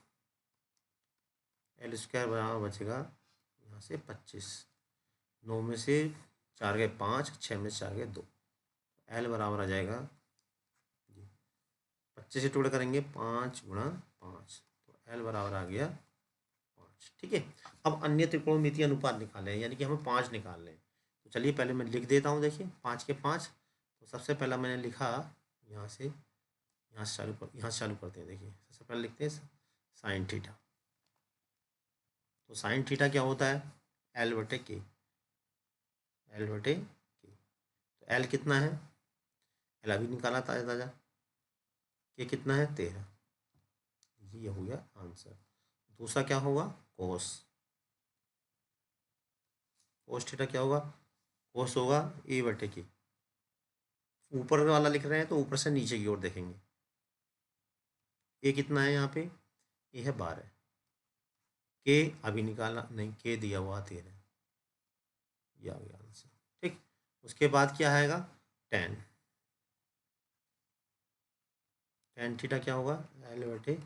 एल स्क्वायर बराबर बचेगा यहाँ से 25, 9 में से 4 गए 5, 6 में से 4 गए 2, एल बराबर आ जाएगा 25 से टुकड़े करेंगे 5 गुणा 5, तो एल बराबर आ गया 5। ठीक है, अब अन्य त्रिकोणमितीय अनुपात निकालें, यानी कि हमें 5 निकालने हैं। तो चलिए पहले मैं लिख देता हूँ, देखिए 5 के 5। तो सबसे पहला मैंने लिखा यहाँ से यहाँ से चालू करते हैं। देखिए सबसे पहले लिखते हैं साइन थीटा। तो साइन थीटा क्या होता है, एल बटे के, एल बटे के। तो एल कितना है, एल अभी निकाला ताजा ताजा, के कितना है 13, ये हो गया आंसर। दूसरा क्या होगा कोस, कोस थीटा क्या होगा, कोस होगा ए बटे के। ऊपर वाला लिख रहे हैं तो ऊपर से नीचे की ओर देखेंगे। ए कितना है यहाँ पे, ए है 12, के अभी निकाला नहीं, के दिया हुआ 13, ये आ गया आंसर। ठीक, उसके बाद क्या आएगा टेन, टेन थीटा क्या होगा एल बटे ए,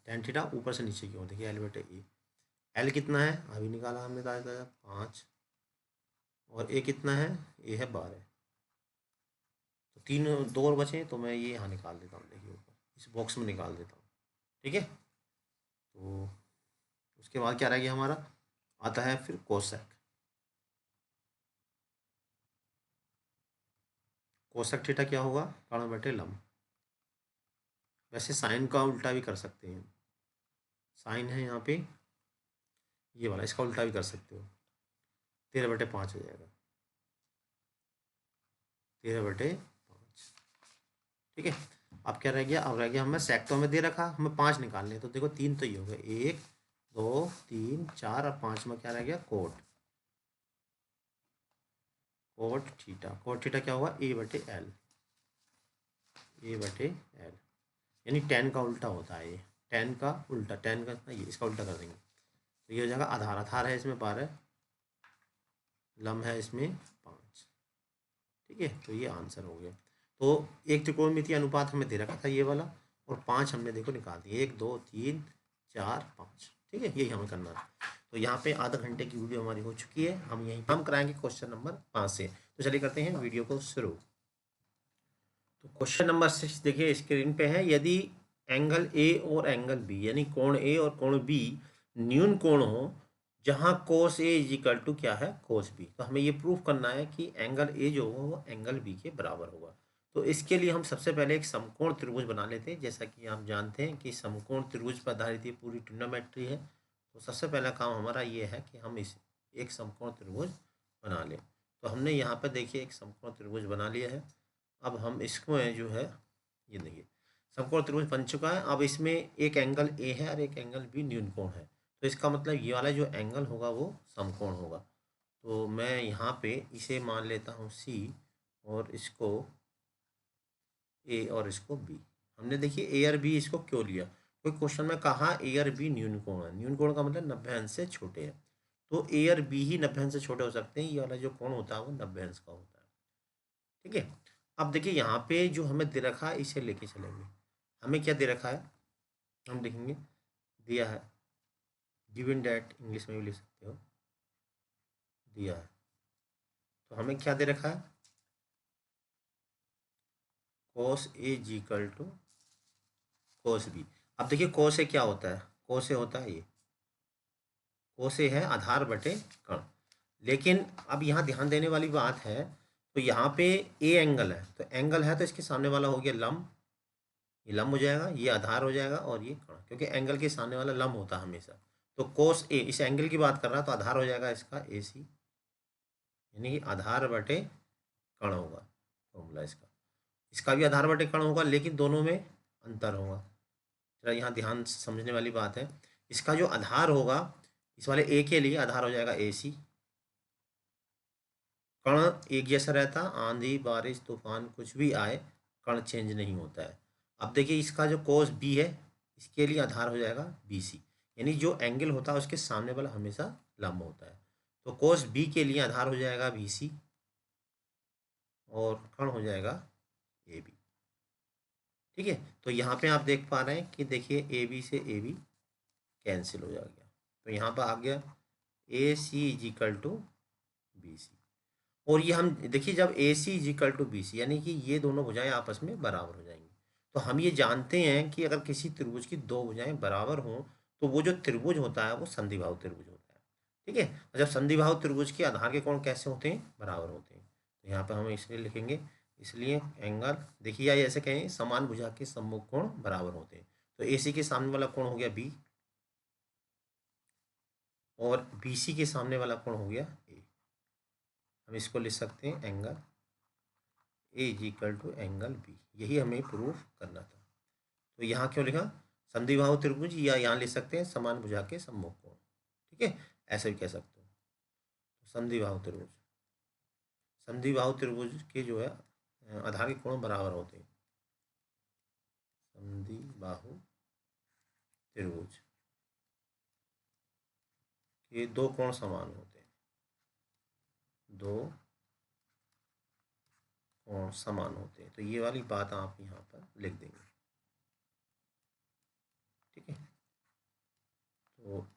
टेन थीटा ऊपर से नीचे की ओर देखिए एल बटे ए। एल कितना है अभी निकाला हमने ताजा ताजा 5, और ए कितना है ए है 12। तो 3 2 और बचे, तो मैं ये यहाँ निकाल देता हूँ, देखिए ऊपर इस बॉक्स में निकाल देता हूँ। ठीक है, तो उसके बाद क्या रह गया हमारा, आता है फिर कोसेक। कोसेक थीटा क्या होगा कर्ण बटे लंब। वैसे साइन का उल्टा भी कर सकते हैं, साइन है यहाँ पे ये वाला, इसका उल्टा भी कर सकते हो, 13/5 हो जाएगा, 13/5। ठीक है, अब क्या रह गया, अब रह गया हमें सेक तो हमें दे रखा, हमें 5 निकालने हैं। तो देखो 3 तो ये हो गए, 1 2 3 4, और 5 में क्या रह गया cot, cot theta. Cot theta क्या होगा ए बटे एल, ए बटे एल, यानी टेन का उल्टा होता है ये, टेन का उल्टा, टेन का ये, इसका उल्टा कर देंगे तो ये हो जाएगा आधार, आधार है इसमें 12, लंब है इसमें 5। ठीक है, तो ये आंसर हो गया। तो एक त्रिकोणमितीय अनुपात हमें दे रखा था ये वाला, और 5 हमने देखो निकाल दिए, 1 2 3 4 5। ठीक है, यही हमें करना है। तो यहाँ पे आधा घंटे की वीडियो हमारी हो चुकी है, हम यहीं काम कराएंगे क्वेश्चन नंबर 5 से। तो चलिए करते हैं वीडियो को शुरू। तो क्वेश्चन नंबर 6 देखिए स्क्रीन पे है, यदि एंगल ए और एंगल बी, यानी कोण ए और कोण बी न्यून कोण हो जहाँ कोस ए इज इक्वल टू क्या है, कोस बी। तो हमें ये प्रूफ करना है कि एंगल ए जो होगा वो एंगल बी के बराबर होगा। तो इसके लिए हम सबसे पहले एक समकोण त्रिभुज बना लेते हैं। जैसा कि आप जानते हैं कि समकोण त्रिभुज पर आधारित ये पूरी ट्रिग्नोमेट्री है। तो सबसे पहला काम हमारा ये है कि हम इस एक समकोण त्रिभुज बना लें। तो हमने यहाँ पर देखिए एक समकोण त्रिभुज बना लिया है। अब हम इसको जो है, ये देखिए समकोण त्रिभुज बन चुका है। अब इसमें एक एंगल ए है और एक एंगल बी न्यून कोण है। तो इसका मतलब ये वाला जो एंगल होगा वो समकोण होगा। तो मैं यहाँ पे इसे मान लेता हूँ सी और इसको ए और इसको बी। हमने देखिए ए और बी इसको क्यों लिया, कोई क्वेश्चन में कहा ए और बी न्यून कोण है। न्यून कोण का मतलब 90 अंश से छोटे हैं। तो ए और बी ही 90 अंश से छोटे हो सकते हैं। ये वाला जो कोण होता है वो 90 अंश का होता है। ठीक है। अब देखिए यहाँ पे जो हमें दे रखा है इसे लेके चलेंगे। हमें क्या दे रखा है, हम देखेंगे दिया है, गिवन डैट इंग्लिश में भी लिख सकते हो, दिया है। तो हमें क्या दे रखा है, cos A is equal to cos B. अब देखिए कोस ए क्या होता है, कोस ए होता है ये, कोस ए है आधार बटे कण। लेकिन अब यहाँ ध्यान देने वाली बात है, तो यहाँ पे ए एंगल है, तो एंगल है तो इसके सामने वाला हो गया लंब, ये लंब हो जाएगा, ये आधार हो जाएगा और ये कण, क्योंकि एंगल के सामने वाला लंब होता है हमेशा। तो कोस ए इस एंगल की बात कर रहा है, तो आधार हो जाएगा इसका ए सी, यानी कि आधार बटे कण होगा फॉर्मूला इसका। इसका भी आधार बटे कण होगा, लेकिन दोनों में अंतर होगा। जरा यहाँ ध्यान से समझने वाली बात है। इसका जो आधार होगा, इस वाले ए के लिए आधार हो जाएगा ए सी। कण एक जैसा रहता, आंधी बारिश तूफान कुछ भी आए कण चेंज नहीं होता है। अब देखिए इसका जो कोस बी है, इसके लिए आधार हो जाएगा बी सी, यानी जो एंगल होता है उसके सामने वाला हमेशा लंब होता है। तो कोस बी के लिए आधार हो जाएगा बी सी और कण हो जाएगा ए बी। ठीक है। तो यहाँ पे आप देख पा रहे हैं कि देखिए ए बी से ए बी कैंसिल हो जाएगा। तो यहाँ पर आ गया A C is equal to B C. और ये हम देखिए जब A C is equal to B C, यानी कि ये दोनों भुजाएं आपस में बराबर हो जाएंगी। तो हम ये जानते हैं कि अगर किसी त्रिभुज की दो भुजाएं बराबर हों तो वो जो त्रिभुज होता है वो संधिबाहु त्रिभुज होता है। ठीक है। और जब संधिबाहु त्रिभुज के आधार के कोण कैसे होते हैं, बराबर होते हैं। तो यहाँ पर हम इसलिए लिखेंगे, इसलिए एंगल देखिए, या ऐसे कहें समान भुजा के सम्मुख कोण बराबर होते हैं। तो ए सी के सामने वाला कोण हो गया बी और बी सी के सामने वाला कोण हो गया ए। हम इसको लिख सकते हैं angle A is equal to angle B. यही हमें प्रूफ करना था। तो यहाँ क्यों लिखा, संधिबाहु त्रिभुज, या यहाँ लिख सकते हैं समान भुजा के सम्मुख कोण। ठीक है, ऐसे भी कह सकते हो। संधिबाहु त्रिभुज, संधिबाहु त्रिभुज के जो है आधार के कोण बराबर होते हैं। संधिबाहु त्रिभुज के दो कोण समान होते हैं, दो कोण समान होते हैं। तो ये वाली बात आप यहाँ पर लिख देंगे। ठीक है। तो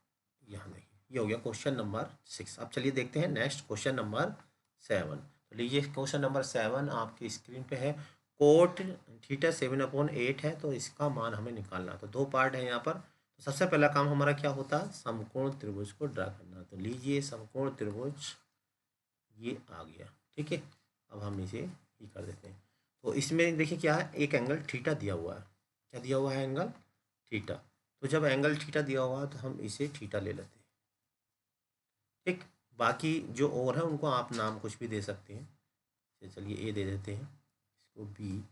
यहाँ देखिए ये हो गया क्वेश्चन नंबर 6। अब चलिए देखते हैं नेक्स्ट क्वेश्चन नंबर 7। तो लीजिए क्वेश्चन नंबर 7 आपकी स्क्रीन पे है। कोट थीटा 7/8 है, तो इसका मान हमें निकालना। तो दो पार्ट है यहाँ पर। तो सबसे पहला काम हमारा क्या होता है, समकोण त्रिभुज को ड्रा करना। तो लीजिए समकोण त्रिभुज ये आ गया। ठीक है। अब हम इसे ही कर देते हैं। तो इसमें देखिए क्या है, एक एंगल थीटा दिया हुआ है। क्या दिया हुआ है, एंगल थीटा। तो जब एंगल थीटा दिया हुआ है तो हम इसे थीटा ले लेते हैं। ठीक। बाकी जो और है उनको आप नाम कुछ भी दे सकते हैं। चलिए ए दे देते हैं, इसको बी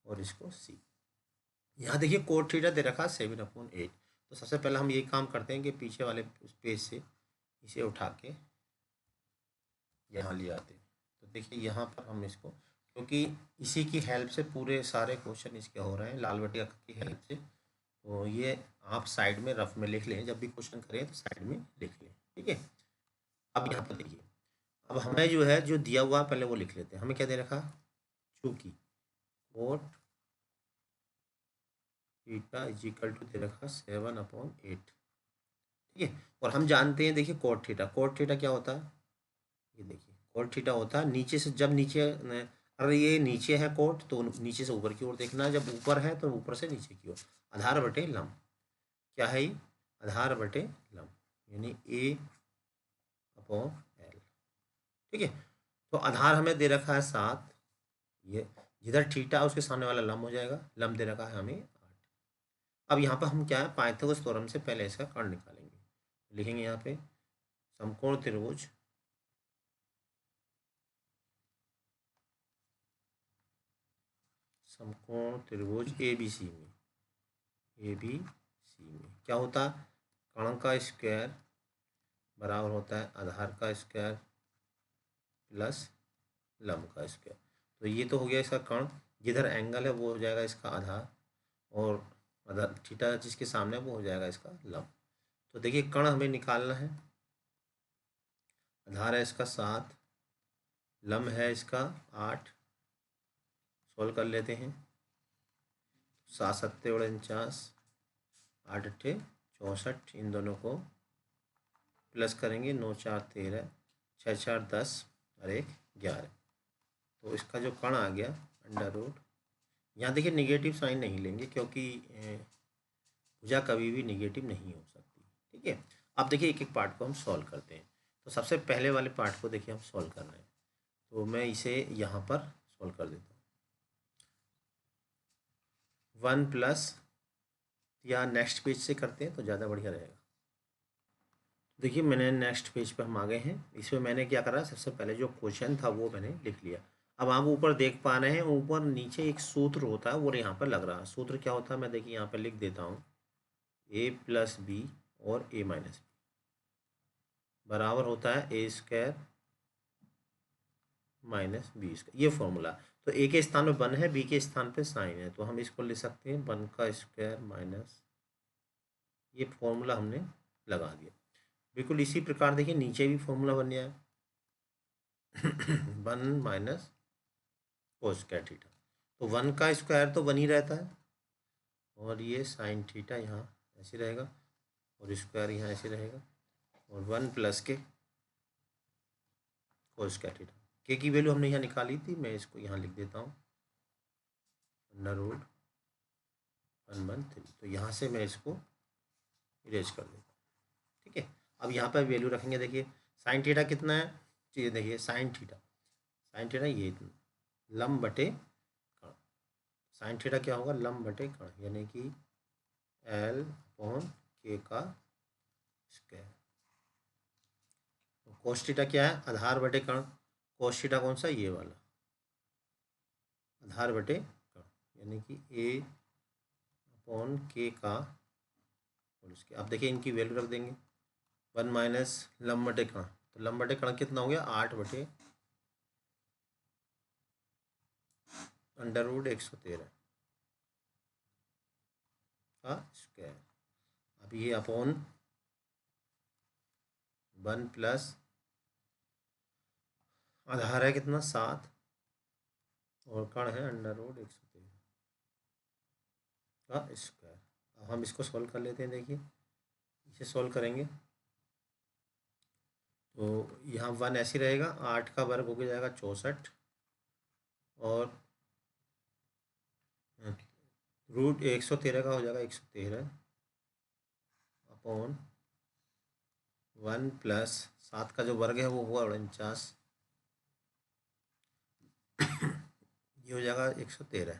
और इसको सी। यहाँ देखिए कोट थीटा दे रखा है 7/8। तो सबसे पहले हम ये काम करते हैं कि पीछे वाले पेज से इसे उठा के यहाँ ले आते हैं। तो देखिए यहाँ पर हम इसको, क्योंकि इसी की हेल्प से पूरे सारे क्वेश्चन इसके हो रहे हैं, लाल बटिया की हेल्प से। तो ये आप साइड में रफ में लिख लें, जब भी क्वेश्चन करें तो साइड में लिख लें। ठीक है। अब यहाँ पर देखिए, अब हमें जो है जो दिया हुआ पहले वो लिख लेते हैं। हमें क्या दे रखा, चूंकि cot theta is equal to दे रखा 7/8। ठीक है। और हम जानते हैं देखिए कोट थीटा, कोट थीटा क्या होता है, ये देखिए कोट थीटा होता है नीचे से, जब नीचे अगर ये नीचे है कोट तो नीचे से ऊपर की ओर देखना है, जब ऊपर है तो ऊपर से नीचे की ओर। आधार बटे लंब क्या है ये, आधार बटे लंब। यानी A/L। ठीक है, तो आधार हमें दे रखा है 7, ये जिधर थीटा उसके सामने वाला लंब हो जाएगा, लंब दे रखा है हमें 8। अब यहाँ पर हम क्या है, पाइथागोरस थ्योरम से पहले इसका कर्ण निकालेंगे। लिखेंगे यहाँ पे समकोण त्रिभुज ABC में क्या होता है, कर्ण का स्क्वायर बराबर होता है आधार का स्क्वायर प्लस लंब का स्क्वायर। तो ये तो हो गया इसका कर्ण, जिधर एंगल है वो हो जाएगा इसका आधार, और आधार थीटा जिसके सामने वो हो जाएगा इसका लंब। तो देखिए कर्ण हमें निकालना है, आधार है इसका 7, लंब है इसका 8। सोल्व कर लेते हैं, 7 सत्ते 49, 8 अट्ठे 64, इन दोनों को प्लस करेंगे, 9 4 13, 6 4 10 और 1 11। तो इसका जो कर्ण आ गया अंडर रूट, यहाँ देखिए निगेटिव साइन नहीं लेंगे क्योंकि भुजा कभी भी निगेटिव नहीं हो सकती। ठीक है, अब देखिए एक एक पार्ट को हम सॉल्व करते हैं। तो सबसे पहले वाले पार्ट को देखिए हम सॉल्व कर रहे हैं, तो मैं इसे यहाँ पर सॉल्व कर देता हूँ। 1 प्लस, या नेक्स्ट पेज से करते हैं तो ज़्यादा बढ़िया रहेगा। देखिए मैंने नेक्स्ट पेज पे हम आ गए हैं। इसमें मैंने क्या करा, सबसे पहले जो क्वेश्चन था वो मैंने लिख लिया। अब आप ऊपर देख पा रहे हैं, ऊपर नीचे एक सूत्र होता है वो यहाँ पर लग रहा है। सूत्र क्या होता है, मैं देखिए यहाँ पर लिख देता हूँ, A+B और A-B बराबर होता है A² माइनस B²। ये फॉर्मूला, तो A के स्थान में 1 है, B के स्थान पे साइन है, तो हम इसको लिख सकते हैं 1 का स्क्वायर माइनस, ये फॉर्मूला हमने लगा दिया। बिल्कुल इसी प्रकार देखिए नीचे भी फॉर्मूला बन गया है 1 माइनस कोस स्क्वायर थीटा। तो 1 का स्क्वायर तो 1 ही रहता है, और ये साइन थीटा यहाँ ऐसे रहेगा, और स्क्वायर यहाँ ऐसे रहेगा, और 1 प्लस के कोस स्क्वायर थीटा। के की वैल्यू हमने यहाँ निकाली थी, मैं इसको यहाँ लिख देता हूँ अंडर रूट 1/3। तो यहाँ से मैं इसको इरेज कर देता हूँ। ठीक है, अब यहाँ पर वैल्यू रखेंगे। देखिए साइन थीटा कितना है, ये देखिए साइन थीटा ये लंब बटे कर्ण। साइन थीटा क्या होगा, लंब बटे कर्ण, यानी कि L/K का स्क्वायर। कोस थीटा क्या है, आधार बटे कर्ण। कोस थीटा कौन सा, ये वाला आधार बटे कर्ण, यानी कि A/K का होल स्क्वायर। अब देखिए इनकी वैल्यू रख देंगे, 1 माइनस लंब बटे कर्ण, तो लंब बटे कर्ण कितना हो गया, 8 बटे अंडर रूट 113 का स्क्वायर। अब ये अपॉन 1 प्लस आधार है कितना 7, और कर्ण है अंडर रूट 113 का स्क्वायर। अब हम इसको सॉल्व कर लेते हैं। देखिए इसे सॉल्व करेंगे तो यहाँ 1 ऐसे रहेगा, 8 का वर्ग हो जाएगा 64, और रूट 113 का हो जाएगा 113 अपॉन 1 प्लस 7 का जो वर्ग है वो हुआ 49, ये हो जाएगा 113।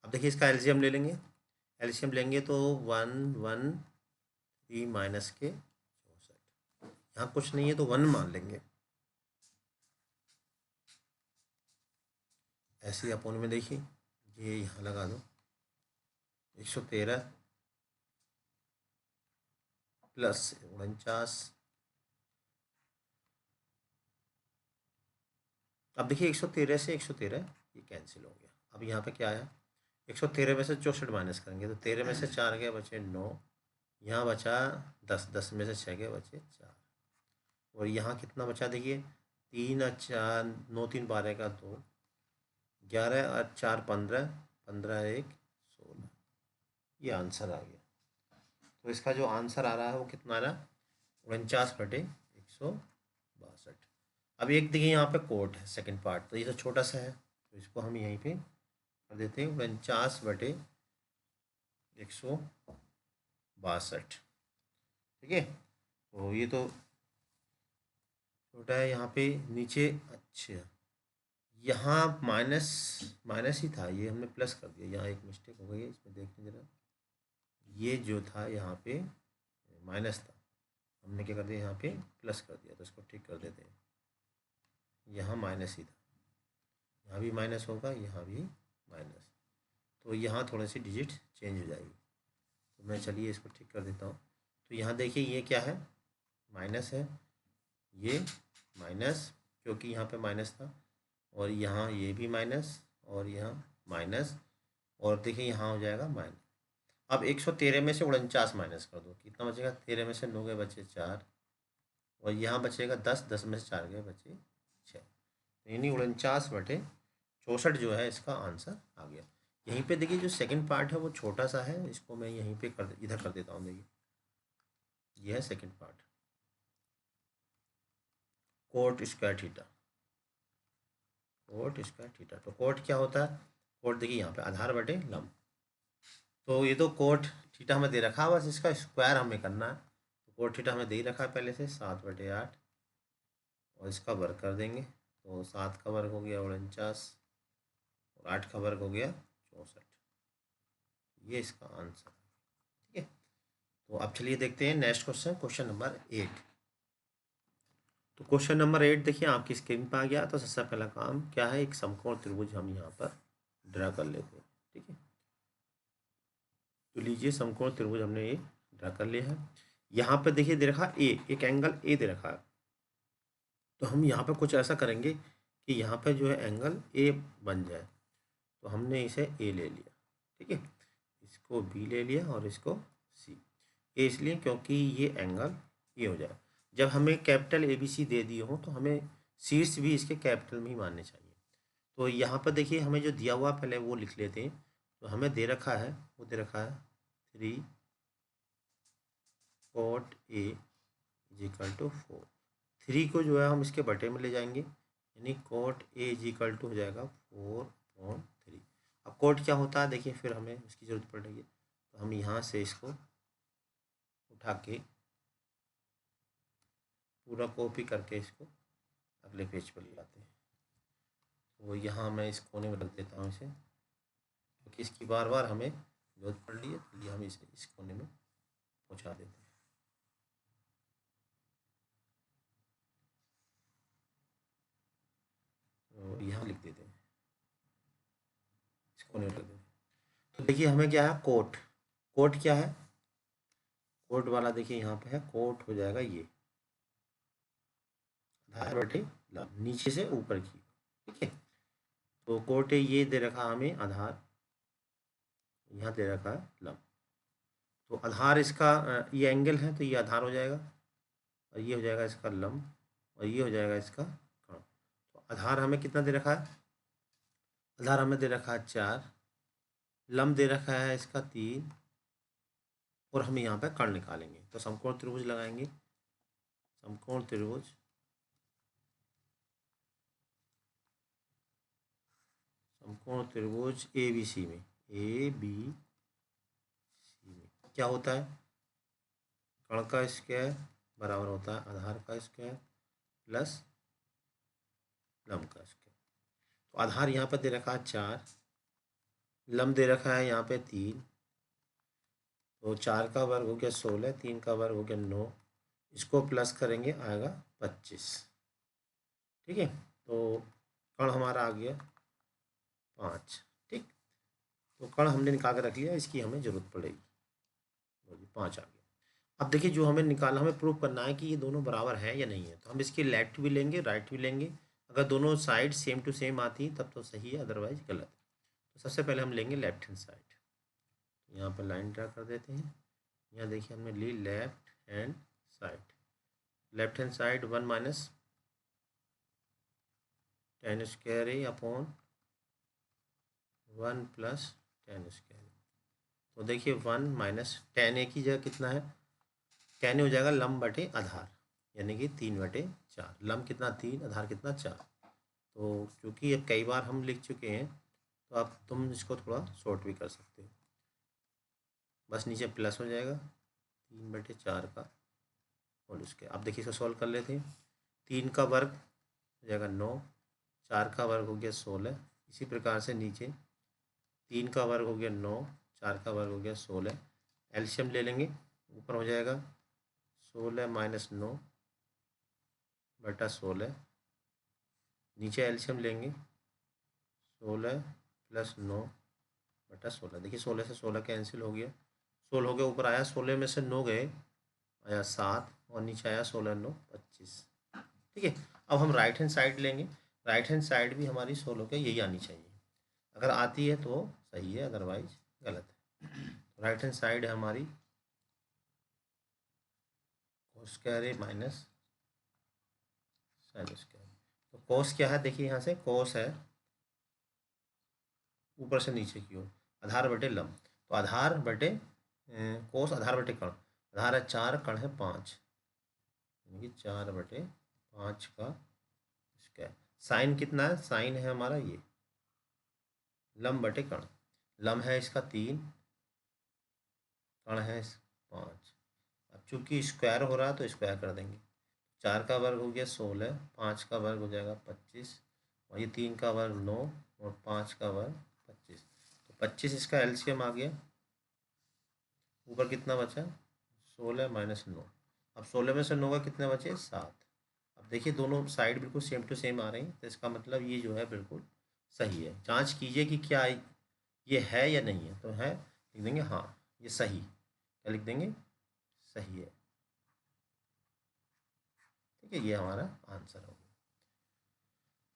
अब देखिए इसका एलसीएम ले लेंगे, एलसीएम लेंगे तो 113 माइनस के 64, यहाँ कुछ नहीं है तो 1 मान लेंगे, ऐसे ही अपॉन में देखिए ये यहाँ लगा दो, 113 प्लस 49। अब देखिए 113 से 113 ये कैंसिल हो गया। अब यहाँ पे क्या आया, 113 में से 64 माइनस करेंगे तो 13 में से 4 गए बचे 9, यहाँ बचा 10, 10 में से 6 गए बचे 4, और यहाँ कितना बचा देखिए 3 और 4, 9 3 12 का 2, 11 और 4 15, 15 1 16, ये आंसर आ गया। तो इसका जो आंसर आ रहा है वो कितना आ रहा है, 49/162। अब एक देखिए यहाँ पे कोट है सेकंड पार्ट, तो ये तो छोटा सा है, तो इसको हम यहीं पे कर देते हैं 49/162। ठीक है, तो ये तो छोटा है यहाँ पे नीचे। अच्छा, यहाँ माइनस माइनस ही था, ये हमने प्लस कर दिया। यहाँ एक मिस्टेक हो गई है, इसमें देखने जरा। ये जो था यहाँ पे माइनस था, हमने क्या कर दिया, यहाँ पे प्लस कर दिया। तो इसको ठीक कर देते हैं। यहाँ माइनस ही था, यहाँ भी माइनस होगा, यहाँ भी माइनस। तो यहाँ थोड़ी सी डिजिट चेंज हो जाएगी। तो मैं चलिए इसको ठीक कर देता हूँ। तो यहाँ देखिए ये क्या है, माइनस है, ये माइनस, क्योंकि यहाँ पे माइनस था। और यहाँ ये भी माइनस, और यहाँ माइनस, और देखिए यहाँ हो जाएगा माइनस। अब 113 में से 49 माइनस कर दो, कितना बचेगा, 13 में से 9 गए बचे 4, और यहाँ बचेगा 10, 10 में से 4 गए बचे 6। यानी 49/64 जो है इसका आंसर आ गया। यहीं पे देखिए जो सेकंड पार्ट है वो छोटा सा है, इसको मैं यहीं पे इधर कर देता हूँ। देखिए ये है second part, coat square theta. Coat square theta, तो कोट क्या होता है, कोट देखिए यहाँ पे आधार बटे लंब। तो ये तो कोट थीटा हमें दे रखा है, बस इसका स्क्वायर हमें करना है। तो कोट थीटा हमें दे ही रखा है पहले से 7/8, और इसका वर्ग कर देंगे। तो 7 का वर्ग हो गया 49, और 8 का वर्ग हो गया 64। ये इसका आंसर है। ठीक है, तो अब चलिए देखते हैं नेक्स्ट क्वेश्चन, क्वेश्चन नंबर 8। तो क्वेश्चन नंबर 8 देखिए आपकी स्क्रीन पर आ गया। तो सबसे पहला काम क्या है, एक समकोण त्रिभुज हम यहाँ पर ड्रा कर लेते हैं। ठीक है, तो लीजिए समकोण त्रिभुज हमने ये ड्रा कर लिया है। यहाँ पर देखिए दे रखा ए, एक एंगल ए दे रखा है। तो हम यहाँ पर कुछ ऐसा करेंगे कि यहाँ पर जो है एंगल ए बन जाए। तो हमने इसे ए ले लिया, ठीक है, इसको बी ले लिया, और इसको सी। ए इसलिए क्योंकि ये एंगल ये हो जाए। जब हमें कैपिटल ए बी सी दे दिए हों तो हमें शीर्ष भी इसके कैपिटल में ही मानने चाहिए। तो यहाँ पर देखिए हमें जो दिया हुआ पहले वो लिख लेते हैं। तो हमें दे रखा है, वो दे रखा है 3 cot A = 4। 3 को जो है हम इसके बटे में ले जाएंगे, यानी cot A = हो जाएगा 4/3। अब कोट क्या होता है देखिए, फिर हमें उसकी ज़रूरत पड़ेगी। तो हम यहाँ से इसको उठा के पूरा कॉपी करके इसको अगले पेज पर ले आते हैं। तो यहाँ मैं इस कोने में रख देता हूँ इसे, क्योंकि इसकी बार बार हमें जरूरत पड़ रही है, इसलिए हम इसे इस कोने में पहुँचा देते हैं। तो यहाँ लिख देते हैं, इस कोने में रख देते हैं। तो देखिए हमें क्या है, कोट। कोट क्या है, कोट वाला देखिए यहाँ पे है, कोट हो जाएगा ये आधार बटे लंब, नीचे से ऊपर की। ठीक है, तो कोट है ये दे रखा हमें आधार, यहाँ दे रखा है लंब। तो आधार इसका ये एंगल है, तो ये आधार हो जाएगा, और ये हो जाएगा इसका लंब, और ये हो जाएगा इसका कोण। तो आधार हमें कितना दे रखा है, आधार हमें दे रखा है 4, लंब दे रखा है इसका 3, और हम यहाँ पे कर्ण निकालेंगे। तो समकोण त्रिभुज लगाएंगे, समकोण त्रिभुज समकोण त्रिभुज ए बी सी में, ए बी सी में क्या होता है, कर्ण का स्क्वायर बराबर होता है आधार का स्क्वायर प्लस लंब का स्क्वायर। तो आधार यहाँ पर दे रखा है 4, लंब दे रखा है यहाँ पे 3। तो 4 का वर्ग हो गया 16, 3 का वर्ग हो गया 9, इसको प्लस करेंगे आएगा 25। ठीक है, तो कर्ण हमारा आ गया 5। ठीक, तो कर्ण हमने निकाल कर रख लिया, इसकी हमें ज़रूरत पड़ेगी। 5 आ गया। अब देखिए जो हमें निकालना, हमें प्रूफ करना है कि ये दोनों बराबर है या नहीं है। तो हम इसके लेफ्ट भी लेंगे, राइट भी लेंगे। अगर दोनों साइड सेम टू सेम आती तब तो सही है, अदरवाइज गलत है। तो सबसे पहले हम लेंगे लेफ्ट हैंड साइड। यहाँ पर लाइन ड्रा कर देते हैं। यहाँ देखिए हमने ली left hand side. Left hand side 1 - tan square A upon 1 + tan square. तो देखिए 1 - tan ए की जगह कितना है, tan हो जाएगा लंब बटे आधार, यानी कि 3/4। लंब कितना 3, आधार कितना 4। तो क्योंकि अब कई बार हम लिख चुके हैं, तो अब तुम इसको थोड़ा शॉर्ट भी कर सकते हो। बस नीचे प्लस हो जाएगा 3/4 का होल स्क्वायर। अब देखिए इसको सॉल्व कर लेते हैं। 3 का वर्ग हो जाएगा 9, 4 का वर्ग हो गया 16। इसी प्रकार से नीचे 3 का वर्ग हो गया 9, 4 का वर्ग हो गया 16। एलसीएम ले लेंगे, ऊपर हो जाएगा 16 माइनस 9 बटा 16। नीचे एलसीएम लेंगे 16 प्लस 9 बटा 16। देखिए 16 से 16 कैंसिल हो गया, 16 हो गया, ऊपर आया 16 में से 9 गए, आया 7 और नीचे आया 16 9 25। ठीक है, अब हम राइट हैंड साइड लेंगे। राइट हैंड साइड भी हमारी 16 के यही आनी चाहिए, अगर आती है तो सही है, अदरवाइज गलत है। राइट हैंड साइड है हमारी cos square minus sine square. तो कोस क्या है, देखिए यहाँ से कोस है ऊपर से नीचे की ओर, आधार बटे लंब। तो आधार बटे कोस आधार बटे कण, आधार है 4, कण है 5, यानी कि 4/5 का स्क्वायर। साइन कितना है, साइन है हमारा ये लंब बटे कण। लंब है इसका 3, कण है 5। अब चूंकि स्क्वायर हो रहा है तो स्क्वायर कर देंगे। 4 का वर्ग हो गया 16, 5 का वर्ग हो जाएगा 25, और ये 3 का वर्ग 9 और 5 का वर्ग 25। तो 25 इसका एलसीएम आ गया। ऊपर कितना बचा, 16 माइनस 9। अब 16 में से 9 का कितने बचे, 7। अब देखिए दोनों साइड बिल्कुल सेम टू सेम आ रही हैं, तो इसका मतलब ये जो है बिल्कुल सही है। जांच कीजिए कि क्या ये है या नहीं है, तो है लिख देंगे, हाँ ये सही, क्या लिख देंगे, सही है। ठीक है, ये हमारा आंसर होगा।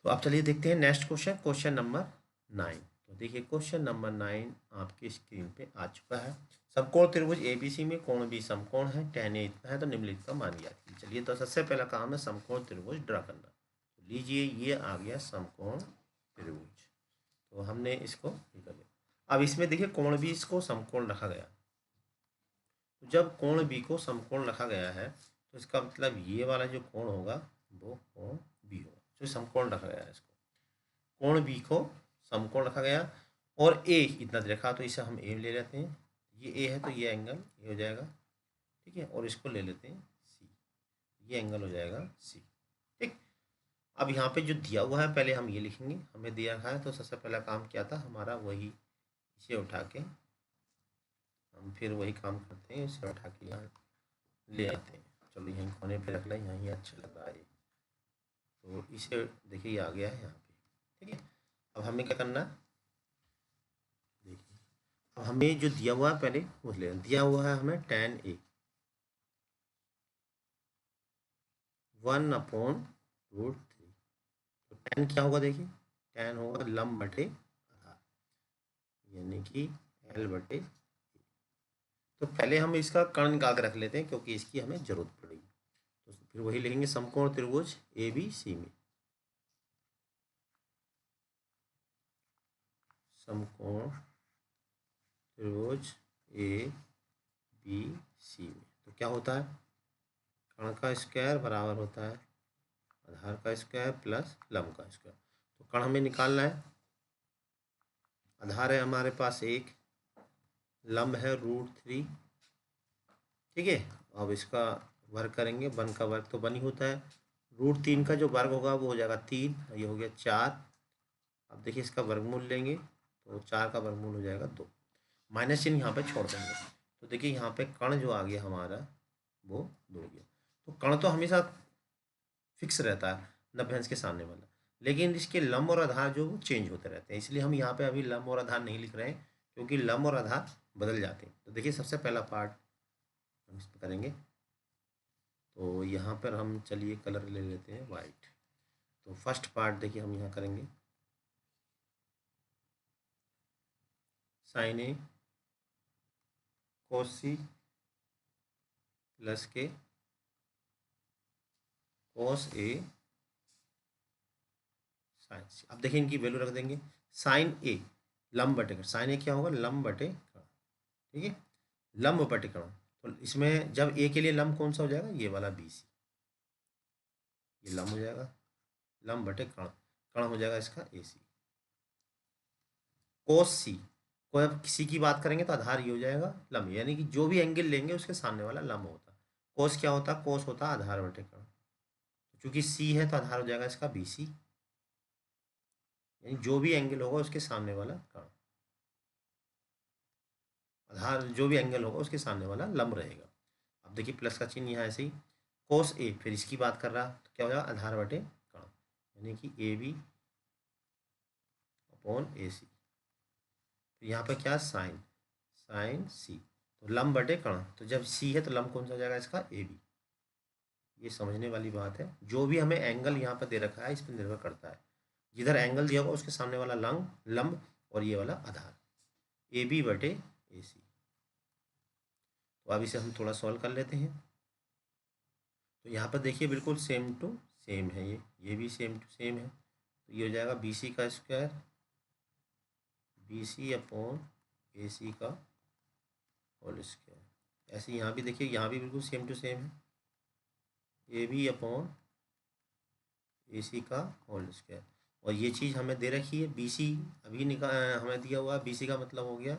तो आप चलिए देखते हैं नेक्स्ट क्वेश्चन, क्वेश्चन नंबर 9। तो देखिए क्वेश्चन नंबर 9 आपकी स्क्रीन पे आ चुका है। समकोण त्रिभुज एबीसी में कोण भी समकोण है, tan a इतना है तो निम्नलिखित का मान ज्ञात कीजिए। चलिए तो सबसे पहला काम है समकोण त्रिभुज ड्रा करना। तो लीजिए ये आ गया समकोण त्रिभुज, तो हमने इसको ये कर लिया। अब इसमें देखिए कोण भी इसको समकोण रखा गया। तो जब कोण बी को समकोण रखा गया है तो इसका मतलब ये वाला जो कोण होगा वो कोण बी होगा, जो समकोण रखा गया है इसको। कोण बी को समकोण रखा गया और ए इतना रखा, तो इसे हम ए ले लेते हैं। ये ए है तो ये एंगल ए हो जाएगा, ठीक है, और इसको ले लेते हैं सी, ये एंगल हो जाएगा सी। ठीक, अब यहाँ पे जो दिया हुआ है पहले हम ये लिखेंगे, हमें दिया रखा है तो सबसे पहला काम क्या था हमारा, वही इसे उठा के हम फिर वही काम करते हैं, इसे उठा के यहाँ ले आते हैं। चलो यहीं कोने पे रख लें, यहीं अच्छा लग रहा है। तो इसे देखिए ये आ गया है यहाँ पे, ठीक है। अब हमें क्या करना है, देखिए अब हमें जो दिया हुआ है पहले वो ले, दिया हुआ है हमें tan a 1/√3। तो tan क्या होगा, देखिए tan होगा लंब बटे आधार, यानी कि l बटे। तो पहले हम इसका कर्ण निकाल के रख लेते हैं क्योंकि इसकी हमें जरूरत पड़ेगी। तो फिर वही लिखेंगे समकोण त्रिभुज ए बी सी में, समकोण त्रिभुज ए बी सी में तो क्या होता है, कर्ण का स्क्वायर बराबर होता है आधार का स्क्वायर प्लस लंब का स्क्वायर। तो कर्ण हमें निकालना है, आधार है हमारे पास 1, लंब है √3, ठीक है। अब इसका वर्ग करेंगे, 1 का वर्ग तो 1 ही होता है, √3 का जो वर्ग होगा वो हो जाएगा 3, ये हो गया 4। अब देखिए इसका वर्गमूल लेंगे तो 4 का वर्गमूल हो जाएगा 2, माइनस चिन्ह यहाँ पे छोड़ देंगे। तो देखिए यहाँ पे कर्ण जो आ गया हमारा वो 2 गया। तो कर्ण तो हमेशा फिक्स रहता है 90 अंश के सामने वाला, लेकिन इसके लंब और आधार जो चेंज होते रहते हैं, इसलिए हम यहाँ पे अभी लंब और आधार नहीं लिख रहे हैं क्योंकि लंब और आधार बदल जाते हैं। तो देखिए सबसे पहला पार्ट हम इस पर करेंगे, तो यहाँ पर हम चलिए कलर ले लेते हैं वाइट। तो फर्स्ट पार्ट देखिए हम यहाँ करेंगे साइन ए कोस सी प्लस के कोस ए साइन सी। अब देखिए इनकी वैल्यू रख देंगे, साइन ए लंब बटे कर्ण, साइन ए क्या होगा लंब बटे कर्ण, ठीक है, लंब बटे कर्ण। तो इसमें जब ए के लिए लंब कौन सा हो जाएगा, ये वाला बी सी, ये लंब हो जाएगा, लंब बटे कर्ण, कर्ण हो जाएगा इसका ए सी। कोस सी को अब सी की बात करेंगे तो आधार ये हो जाएगा लंब, यानी कि जो भी एंगल लेंगे उसके सामने वाला लंब होता है। कोस क्या होता है? कोस होता है आधार बटे कर्ण। चूंकि सी है तो आधार हो जाएगा इसका BC, यानी जो भी एंगल होगा उसके सामने वाला कर्ण, आधार जो भी एंगल होगा उसके सामने वाला लंब रहेगा। अब देखिए प्लस का चिन्ह यहाँ ऐसे ही, कोस ए, फिर इसकी बात कर रहा तो क्या हो जाएगा? आधार बटे कर्ण, यानी कि AB अपॉन AC। तो यहाँ पर क्या? साइन, साइन C, तो लंब बटे कर्ण, तो जब C है तो लंब कौन सा हो जाएगा इसका? AB। ये समझने वाली बात है, जो भी हमें एंगल यहाँ पर दे रखा है इस पर निर्भर करता है, जिधर एंगल दिया होगा उसके सामने वाला लंब और ये वाला आधार, AB बटे AC। तो अब इसे हम थोड़ा सॉल्व कर लेते हैं। तो यहाँ पर देखिए बिल्कुल सेम टू सेम है, ये भी सेम टू सेम है, तो ये हो जाएगा BC का स्क्वायर, BC अपॉन AC का होल स्क्वायर। ऐसे यहाँ भी देखिए, यहाँ भी बिल्कुल सेम टू सेम है, AB अपॉन AC का होल स्क्वायर। और ये चीज़ हमें दे रखी है BC, अभी हमें दिया हुआ BC का मतलब हो गया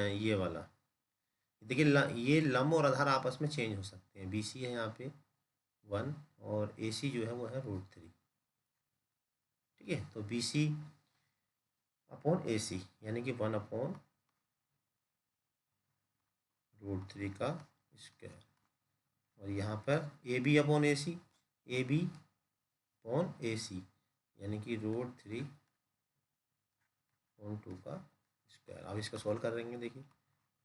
ये वाला। देखिए ये लंब और आधार आपस में चेंज हो सकते हैं। BC है यहाँ पे 1 और AC जो है वो है √3, ठीक है। तो BC अपॉन AC यानी कि 1 अपॉन √3 का स्क्वायर, और यहाँ पर AB upon AC, AB upon AC यानी कि √3 अपॉन 2 का स्क्वायर। अब इसको सॉल्व कर देंगे। देखिए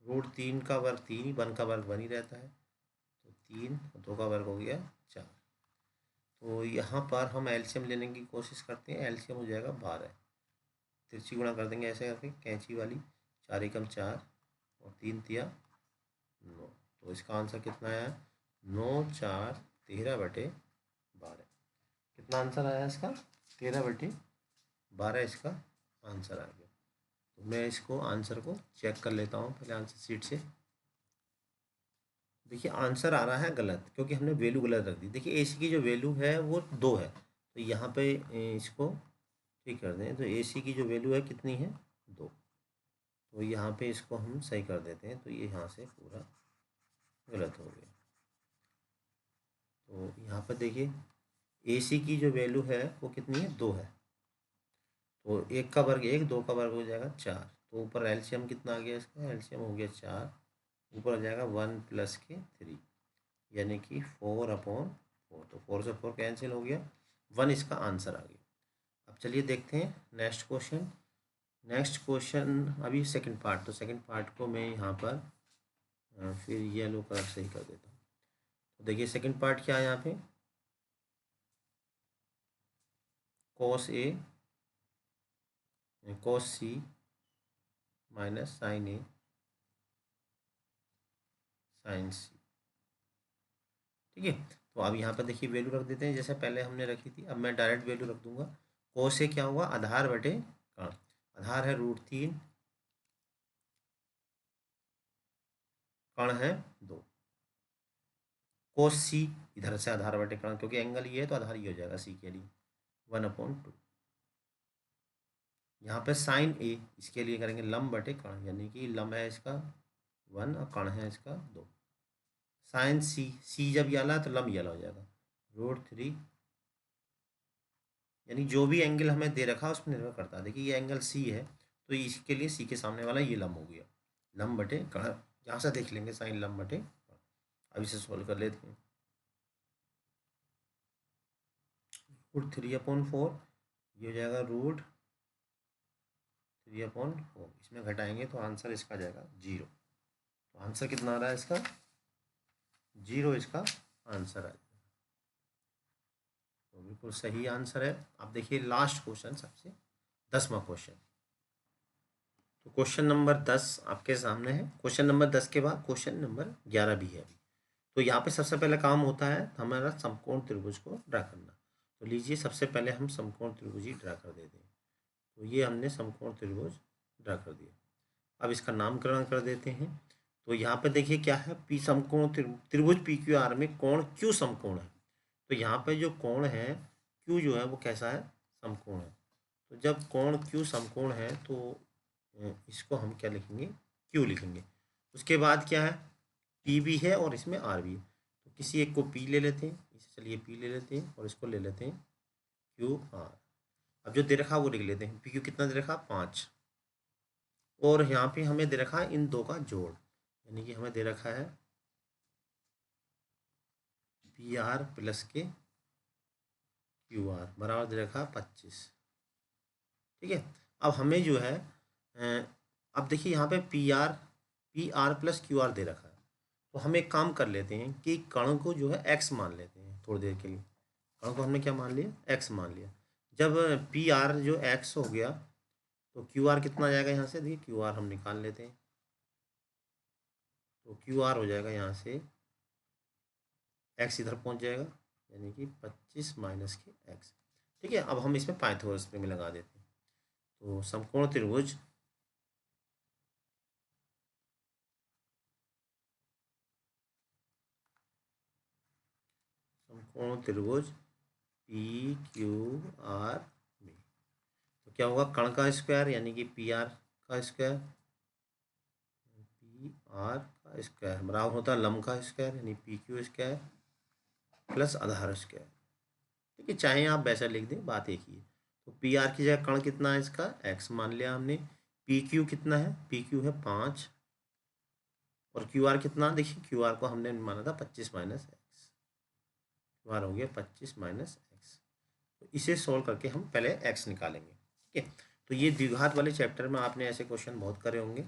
√3 का वर्ग 3 ही, 1 का वर्ग 1 ही रहता है, तो 3 और 2 का वर्ग हो गया 4। तो यहाँ पर हम एलसीएम लेने की कोशिश करते हैं, एलसीएम हो जाएगा 12, तिरछी गुणा कर देंगे ऐसे करके कैंची वाली, 4 एकम 4 और 3 तिया 9, तो इसका आंसर कितना आया? 9 4 13 बटे 12। कितना आंसर आया इसका? 13 बटे 12 इसका आंसर आ गया। तो मैं इसको आंसर को चेक कर लेता हूँ पहले आंसर शीट से। देखिए आंसर आ रहा है गलत, क्योंकि हमने वैल्यू गलत रख दी। देखिए AC की जो वैल्यू है वो 2 है, तो यहाँ पे इसको ठीक कर दें, तो AC की जो वैल्यू है कितनी है? 2, तो यहाँ पे इसको हम सही कर देते हैं, तो ये यहाँ से पूरा गलत हो गया। तो यहाँ पर देखिए AC की जो वैल्यू है वो कितनी है? 2 है, तो 1 का वर्ग 1, 2 का वर्ग हो जाएगा 4, तो ऊपर एलसीएम कितना आ गया इसका? एलसीएम हो गया 4, ऊपर हो जाएगा 1 प्लस के 3 यानी कि 4 अपॉन 4, तो 4 से 4 कैंसिल हो गया, 1 इसका आंसर आ गया। अब चलिए देखते हैं नेक्स्ट क्वेश्चन। नेक्स्ट क्वेश्चन अभी सेकंड पार्ट, तो सेकंड पार्ट को मैं यहाँ पर फिर येलो कलर से ही कर देता हूँ। तो देखिए सेकंड पार्ट क्या है यहाँ पे? cos A cos C minus sin A sin C, ठीक है। तो अब यहाँ पर देखिए वैल्यू रख देते हैं जैसे पहले हमने रखी थी। अब मैं डायरेक्ट वैल्यू रख दूंगा। कोस से क्या हुआ? आधार बटे कर्ण, आधार है √3, कर्ण है 2, कोस C इधर से आधार बटे कर्ण, क्योंकि एंगल ये है तो आधार ये हो जाएगा C के लिए 1/2। यहाँ पे साइन A, इसके लिए करेंगे लंब बटे कर्ण, यानी कि लंब है इसका 1 और कर्ण है इसका 2। साइन C जब ये वाला है तो लंब ये वाला हो जाएगा √3, यानी जो भी एंगल हमें दे रखा है उस पर निर्भर करता है। देखिए ये एंगल C है, तो इसके लिए C के सामने वाला ये लंब हो गया, लंब बटे कर्ण, यहाँ से देख लेंगे साइन लंब बटे कर्ण। अब इसे सोल्व कर लेते हैं। √3/4 ये हो जाएगा √3/4, इसमें घटाएंगे तो आंसर इसका आ जाएगा 0। तो आंसर कितना आ रहा है इसका? 0 इसका आंसर आ जाएगा। तो बिल्कुल सही आंसर है। अब देखिए लास्ट क्वेश्चन, सबसे 10वां क्वेश्चन। तो क्वेश्चन नंबर 10 आपके सामने है। क्वेश्चन नंबर 10 के बाद क्वेश्चन नंबर 11 भी है अभी। तो यहाँ पे सबसे पहले काम होता है हमारा समकोण त्रिभुज को ड्रा करना। तो लीजिए सबसे पहले हम समकोण त्रिभुज ही ड्रा कर देते हैं। तो ये हमने समकोण त्रिभुज ड्रा कर दिया। अब इसका नामकरण कर देते हैं। तो यहाँ पे देखिए क्या है, पी समकोण त्रिभुज PQR में कोण Q समकोण है। तो यहाँ पे जो कोण है Q जो है वो कैसा है? समकोण है। तो जब कोण Q समकोण है तो इसको हम क्या लिखेंगे? Q लिखेंगे। उसके बाद क्या है? P भी है और इसमें R भी है। तो किसी एक को पी ले लेते हैं, इसे चलिए पी ले लेते हैं और इसको ले लेते हैं क्यू आर। अब जो दे रखा वो लिख लेते हैं, पी क्यू कितना दे रखा 5, और यहाँ पे हमें दे रखा है इन दो का जोड़, यानी कि हमें दे रखा है पी आर प्लस के क्यू आर बराबर दे रखा 25। ठीक है, अब हमें जो है अब देखिए यहाँ पे P R plus Q R दे रखा है, तो हम एक काम कर लेते हैं कि कण को जो है एक्स मान लेते हैं थोड़ी देर के लिए। कण को हमने क्या मान लिया, एक्स मान लिया। जब पी आर जो एक्स हो गया तो क्यू आर कितना आ जाएगा यहाँ से, देखिए क्यू आर हम निकाल लेते हैं, तो क्यू आर हो जाएगा यहाँ से एक्स इधर पहुँच जाएगा, यानी कि 25 माइनस के एक्स। ठीक है, अब हम इसमें पाइथागोरस में लगा देते हैं। तो समकोण त्रिभुज पी क्यू आर में, तो क्या होगा, कण का स्क्वायर यानी कि पी आर का स्क्वायर, पी आर का स्क्वायर बराबर होता है लंब का स्क्वायर यानी पी क्यू स्क्वायर प्लस आधार स्क्वायर। ठीक है, चाहे आप वैसा लिख दें, बात एक ही है। तो पी आर की जगह कण कितना है इसका, एक्स मान लिया हमने। पी क्यू कितना है, पी क्यू है 5, और क्यू आर कितना, देखिए क्यू आर को हमने माना था 25 माइनस एक्स, क्यू आर हो गया 25 माइनस एक्स। तो इसे सोल्व करके हम पहले एक्स निकालेंगे। ठीक है, तो ये द्विघात वाले चैप्टर में आपने ऐसे क्वेश्चन बहुत करे होंगे।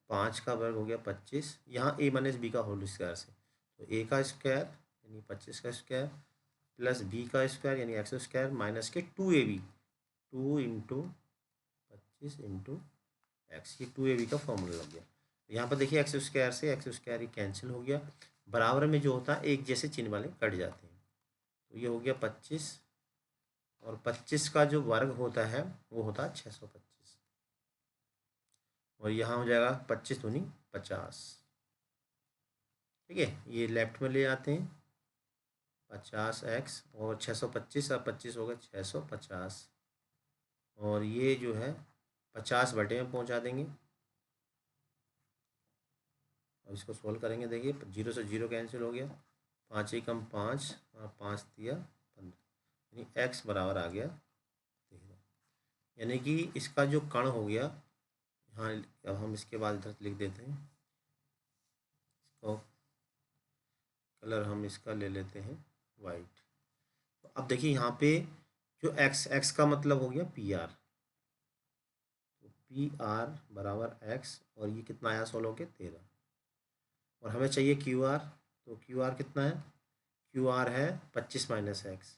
5 का वर्ग हो गया 25, यहाँ ए माइनस बी का होल स्क्वायर से, तो ए का स्क्वायर यानी 25 का स्क्वायर प्लस बी का स्क्वायर यानी एक्स स्क्वायर माइनस के 2ab, 2 इंटू 25 इंटू एक्स, ये 2ab का फॉर्मूला लग गया। यहाँ पर देखिए एक्स स्क्वायर से एक्स स्क्वायर ही कैंसिल हो गया, बराबर में जो होता है एक जैसे चिन्ह वाले कट जाते हैं। तो ये हो गया 25, और 25 का जो वर्ग होता है वो होता है 625, और यहाँ हो जाएगा 25 दूनी 50। ठीक है, ये लेफ्ट में ले आते हैं 50x और 625, अब 25 होगा 650, और ये जो है 50 बटे में पहुंचा देंगे। अब इसको सोल्व करेंगे, देखिए 0 से 0 कैंसिल हो गया, 5 ही कम 5 और 5 दिया 15, यानी x बराबर आ गया 13। यानी कि इसका जो कण हो गया, हाँ अब हम इसके बाद इधर लिख देते हैं, इसको कलर हम इसका ले लेते हैं वाइट। तो अब देखिए यहाँ पे जो x का मतलब हो गया पी आर, तो पी आर बराबर x, और ये कितना आया सोल्व हो गया 13, और हमें चाहिए क्यू आर, तो क्यू आर कितना है, क्यू आर है 25 माइनस एक्स,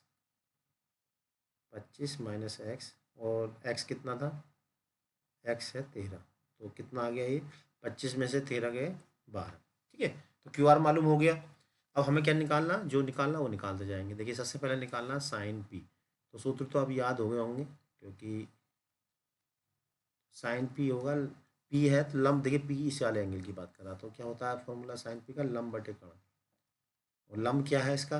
25 माइनस एक्स, और x कितना था, x है 13, तो कितना आ गया ये 25 में से 13 गए 12। ठीक है, तो क्यू आर मालूम हो गया। अब हमें क्या निकालना, जो निकालना वो निकालते जाएंगे। देखिए सबसे पहले निकालना साइन पी, तो सूत्र तो अब याद हो गए होंगे, क्योंकि साइन पी होगा, पी है तो लंब, देखिए पी इस वाले एंगल की बात कर रहा, तो क्या होता है फॉर्मूला साइन पी का, लंब बटे कण, और लंब क्या है इसका,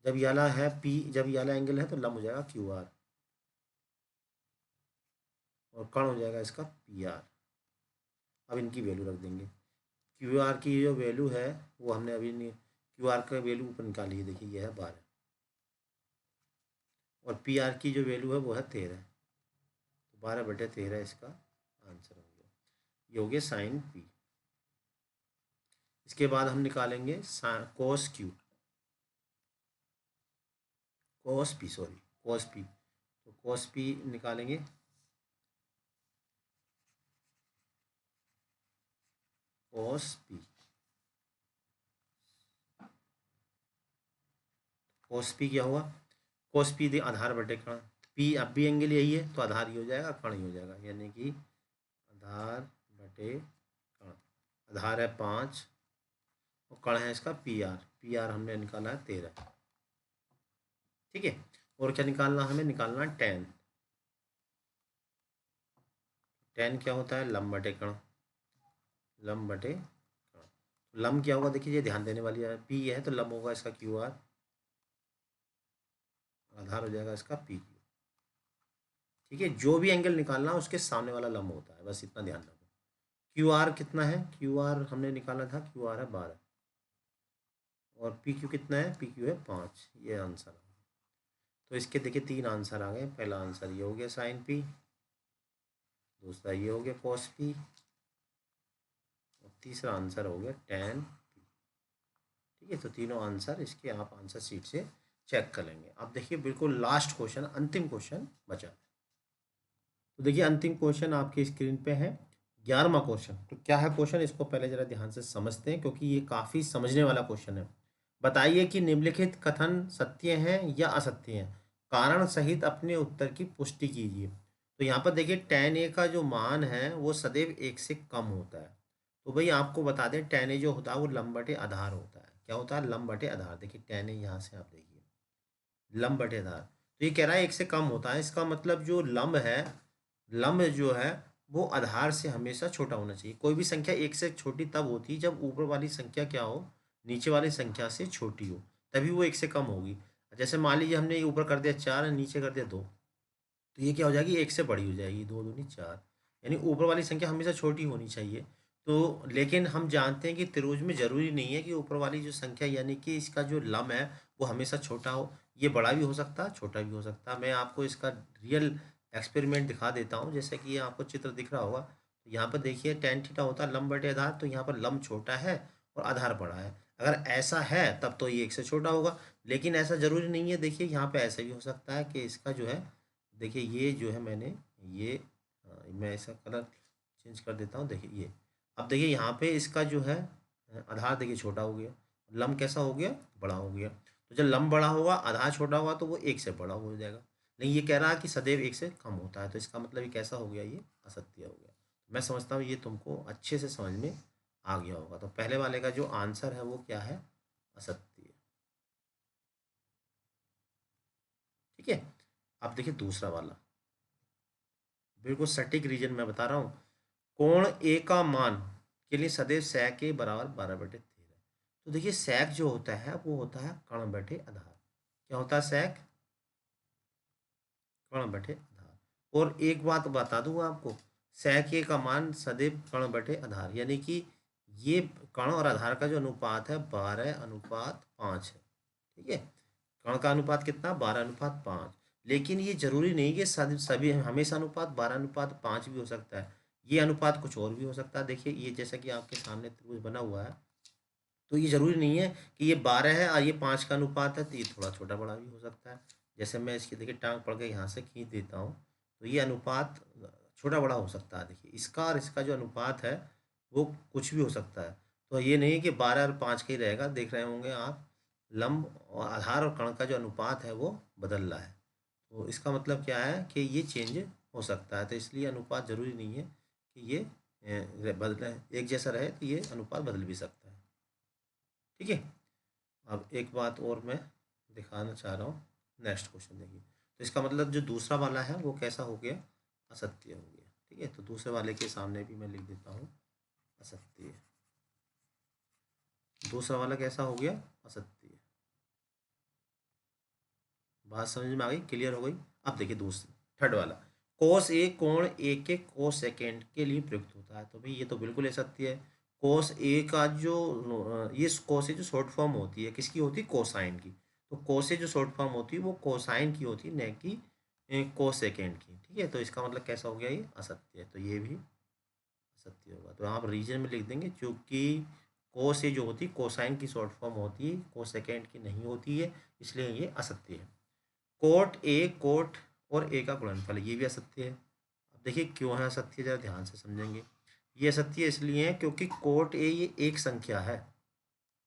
जब ये वाला है पी, जब ये वाला एंगल है तो लंब हो जाएगा क्यू आर, और कण हो जाएगा इसका पी आर। अब इनकी वैल्यू रख देंगे, क्यू आर की जो वैल्यू है वो हमने अभी नहीं, क्यू आर का वैल्यू ऊपर निकाली है, देखिए ये है 12, और पी आर की जो वैल्यू है वो है 13, तो 12/13 इसका आंसर हो गया। ये हो गया साइन पी। इसके बाद हम निकालेंगे कोस क्यू, कोस पी, सॉरी कोस पी, तो कोस पी निकालेंगे, कोस पी, कोस पी क्या हुआ, कोस पी दे आधार बटे कण, पी अब भी एंगल यही है तो आधार ही हो जाएगा, कण ही हो जाएगा, यानी कि आधार बटे कण, आधार है 5 और कण है इसका पी आर, पी आर हमने निकाला है 13। ठीक है, और क्या निकालना, हमें निकालना टेन, टेन क्या होता है, लंब बटे कण, लंब बटे कण, लंब क्या होगा, देखिए ये ध्यान देने वाली है, पी है तो लंब होगा इसका क्यू आर, आधार हो जाएगा इसका पी क्यू। ठीक है, जो भी एंगल निकालना उसके सामने वाला लंब होता है, बस इतना ध्यान रखो। क्यू आर कितना है, क्यू आर हमने निकाला था, क्यू आर है 12, और पी क्यू कितना है, पी क्यू है 5, ये आंसर। तो इसके देखिए 3 आंसर आ गए। पहला आंसर ये हो गया साइन पी, दूसरा ये हो गया कॉस पी, और तीसरा आंसर हो गया टेन पी। ठीक है, तो तीनों आंसर इसके आप आंसर शीट से चेक कर लेंगे। अब देखिए बिल्कुल लास्ट क्वेश्चन, अंतिम क्वेश्चन बचा। तो देखिए अंतिम क्वेश्चन आपकी स्क्रीन पे है, 11वां क्वेश्चन। तो क्या है क्वेश्चन, इसको पहले जरा ध्यान से समझते हैं क्योंकि ये काफ़ी समझने वाला क्वेश्चन है। बताइए कि निम्नलिखित कथन सत्य हैं या असत्य हैं, कारण सहित अपने उत्तर की पुष्टि कीजिए। तो यहाँ पर देखिए tan a का जो मान है वो सदैव 1 से कम होता है। तो भाई आपको बता दें tan a जो होता है वो लंब बटे आधार होता है। क्या होता है, लंब बटे आधार। देखिए tan a यहाँ से आप देखिए लंब बटे आधार, तो ये कह रहा है 1 से कम होता है। इसका मतलब जो लंब है, लंब जो है वो आधार से हमेशा छोटा होना चाहिए। कोई भी संख्या 1 से छोटी तब होती है जब ऊपर वाली संख्या क्या हो, नीचे वाली संख्या से छोटी हो, तभी वो 1 से कम होगी। जैसे मान लीजिए हमने ये ऊपर कर दिया 4, नीचे कर दिया 2, तो ये क्या हो जाएगी, 1 से बड़ी हो जाएगी। 2 दूनी 4, यानी ऊपर वाली संख्या हमेशा छोटी होनी चाहिए। तो लेकिन हम जानते हैं कि त्रिभुज में ज़रूरी नहीं है कि ऊपर वाली जो संख्या यानी कि इसका जो लंब है वो हमेशा छोटा हो। ये बड़ा भी हो सकता है, छोटा भी हो सकता है। मैं आपको इसका रियल एक्सपेरिमेंट दिखा देता हूँ। जैसे कि ये आपको चित्र दिख रहा होगा, तो यहाँ पर देखिए tan थीटा होता है लंब बटे आधार, तो यहाँ पर लंब छोटा है और आधार बड़ा है। अगर ऐसा है तब तो ये 1 से छोटा होगा, लेकिन ऐसा ज़रूरी नहीं है। देखिए यहाँ पे ऐसा भी हो सकता है कि इसका जो है, देखिए ये जो है मैंने ये मैं ऐसा कलर चेंज कर देता हूँ। देखिए ये, अब देखिए यहाँ पे इसका जो है आधार देखिए छोटा हो गया, लंब कैसा हो गया, बड़ा हो गया। तो जब लंब बड़ा होगा आधार छोटा होगा तो वो 1 से बड़ा हो जाएगा। नहीं, ये कह रहा है कि सदैव 1 से कम होता है, तो इसका मतलब ये कैसा हो गया, ये असत्य हो गया। मैं समझता हूँ ये तुमको अच्छे से समझ में आ गया होगा। तो पहले वाले का जो आंसर है वो क्या है, असत्य। ठीक है, अब देखिए दूसरा वाला, बिल्कुल सटीक रीजन मैं बता रहा हूँ। कोण ए का मान के लिए सदैव sec के बराबर 12/13। तो देखिए sec जो होता है वो होता है कर्ण बटे आधार। क्या होता है sec, कर्ण बटे आधार। और एक बात बता दूं आपको, sec a का मान सदैव कर्ण बटे आधार, यानी कि ये कर्ण और आधार का जो अनुपात है 12:5 है। ठीक है, कर्ण का अनुपात कितना, 12:5। लेकिन ये जरूरी नहीं कि सभी हमेशा अनुपात 12:5 भी हो सकता है। ये अनुपात कुछ और भी हो सकता है। देखिए ये जैसा कि आपके सामने त्रिभुज बना हुआ है, तो ये जरूरी नहीं है कि ये 12 है और ये 5 का अनुपात है, तो ये थोड़ा छोटा बड़ा भी हो सकता है। जैसे मैं इसकी देखिए टांग पकड़ के यहाँ से खींच देता हूँ, तो ये अनुपात छोटा बड़ा हो सकता है। देखिए इसका और इसका जो अनुपात है वो कुछ भी हो सकता है। तो ये नहीं कि 12 और 5 का ही रहेगा। देख रहे होंगे आप, लंब और आधार और कर्ण का जो अनुपात है वो बदल रहा है। तो इसका मतलब क्या है कि ये चेंज हो सकता है। तो इसलिए अनुपात जरूरी नहीं है कि ये बदले, एक जैसा रहे, तो ये अनुपात बदल भी सकता है। ठीक है, अब एक बात और मैं दिखाना चाह रहा हूँ। नेक्स्ट क्वेश्चन देखिए, तो इसका मतलब जो दूसरा वाला है वो कैसा हो गया, असत्य हो गया। ठीक है, तो दूसरे वाले के सामने भी मैं लिख देता हूँ असत्य। दूसरा वाला कैसा हो गया, असत्य। बात समझ में आ गई, क्लियर हो गई। अब देखिए दूसरी, थर्ड वाला, कोस ए कोण ए के कोस सेकेंड के लिए प्रयुक्त होता है। तो भाई ये तो बिल्कुल असत्य है। कोस ए का जो ये कोस ए जो शॉर्ट फॉर्म होती है किसकी होती है, कोसाइन की। तो कोस ए जो शॉर्ट फॉर्म होती है वो कोसाइन की होती है, न कि कोस सेकेंड की। ठीक है, तो इसका मतलब कैसा हो गया, ये असत्य है। तो ये भी असत्य होगा। तो आप रीजन में लिख देंगे, क्योंकि कोस ए जो होती है कोसाइन की शॉर्ट फॉर्म होती है, कोस सेकेंड की नहीं होती है, इसलिए ये असत्य है। कोट ए कोट और ए का गुणनफल, ये भी असत्य है। अब देखिए क्यों है असत्य, जरा ध्यान से समझेंगे। ये असत्य इसलिए है क्योंकि कोट ए ये एक संख्या है,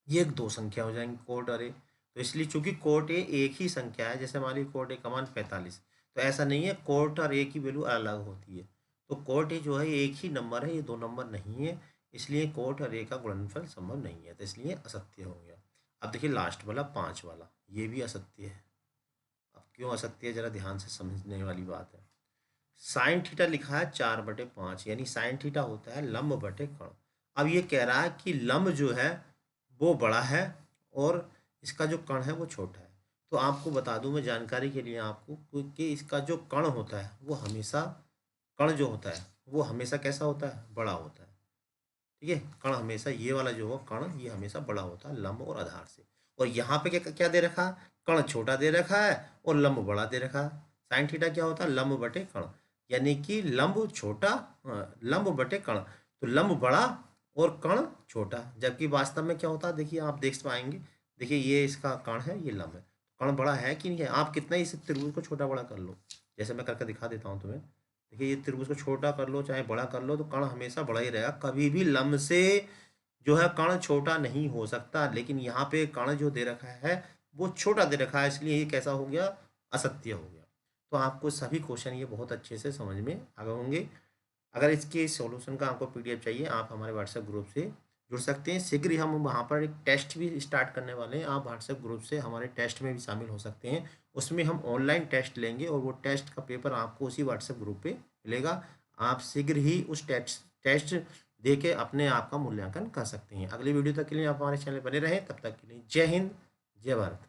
ये एक दो संख्या हो जाएंगी कोट और ए। तो इसलिए चूंकि कोट ए एक ही संख्या है, जैसे हमारी कोट ए का मान 45, तो ऐसा नहीं है कोट और ए की वैल्यू अलग होती है। तो कोट ए जो है एक ही नंबर है, ये दो नंबर नहीं है, इसलिए कोट और ए का गुणनफल संभव नहीं है। तो इसलिए असत्य हो गया। अब देखिए लास्ट वाला 5 वाला, ये भी असत्य है। अब क्यों असत्य है, जरा ध्यान से समझने वाली बात है। साइन थीटा लिखा है 4/5, यानी साइन थीटा होता है लंब बटे कर्ण। अब ये कह रहा है कि लंब जो है वो बड़ा है और इसका जो कर्ण है वो छोटा है। तो आपको बता दूं मैं जानकारी के लिए आपको, कि इसका जो कर्ण होता है वो हमेशा, कर्ण जो होता है वो हमेशा कैसा होता है, बड़ा होता है। ठीक है, कर्ण हमेशा, ये वाला जो हो कर्ण ये हमेशा बड़ा होता है लंब और आधार से। और यहाँ पे क्या क्या दे रखा है, कण छोटा दे रखा है और लंब बड़ा दे रखा है। साइन थीटा क्या होता है, लंब बटे कण, यानी कि लंब छोटा, लंब बटे कण, तो लंब बड़ा और कण छोटा। जबकि वास्तव में क्या होता है, देखिए आप देख पाएंगे, देखिए ये इसका कण है, ये लंब है, कण बड़ा है कि नहीं है। आप कितना ही इस त्रिभुज को छोटा बड़ा कर लो, जैसे मैं करके दिखा देता हूँ तुम्हें। देखिए ये त्रिभुज को छोटा कर लो चाहे बड़ा कर लो, तो कण हमेशा बड़ा ही रहेगा, कभी भी लंब से जो है कण छोटा नहीं हो सकता। लेकिन यहाँ पे कण जो दे रखा है वो छोटा दे रखा है, इसलिए ये कैसा हो गया, असत्य हो गया। तो आपको सभी क्वेश्चन ये बहुत अच्छे से समझ में आ गए होंगे। अगर इसके सॉल्यूशन का आपको पीडीएफ चाहिए, आप हमारे व्हाट्सएप ग्रुप से जुड़ सकते हैं। शीघ्र ही हम वहाँ पर एक टेस्ट भी स्टार्ट करने वाले हैं, आप व्हाट्सएप ग्रुप से हमारे टेस्ट में भी शामिल हो सकते हैं। उसमें हम ऑनलाइन टेस्ट लेंगे और वो टेस्ट का पेपर आपको उसी व्हाट्सएप ग्रुप पे मिलेगा। आप शीघ्र ही उस टेस्ट दे के अपने आप का मूल्यांकन कर सकते हैं। अगली वीडियो तक के लिए आप हमारे चैनल बने रहें, तब तक के लिए जय हिंद, जय भारत।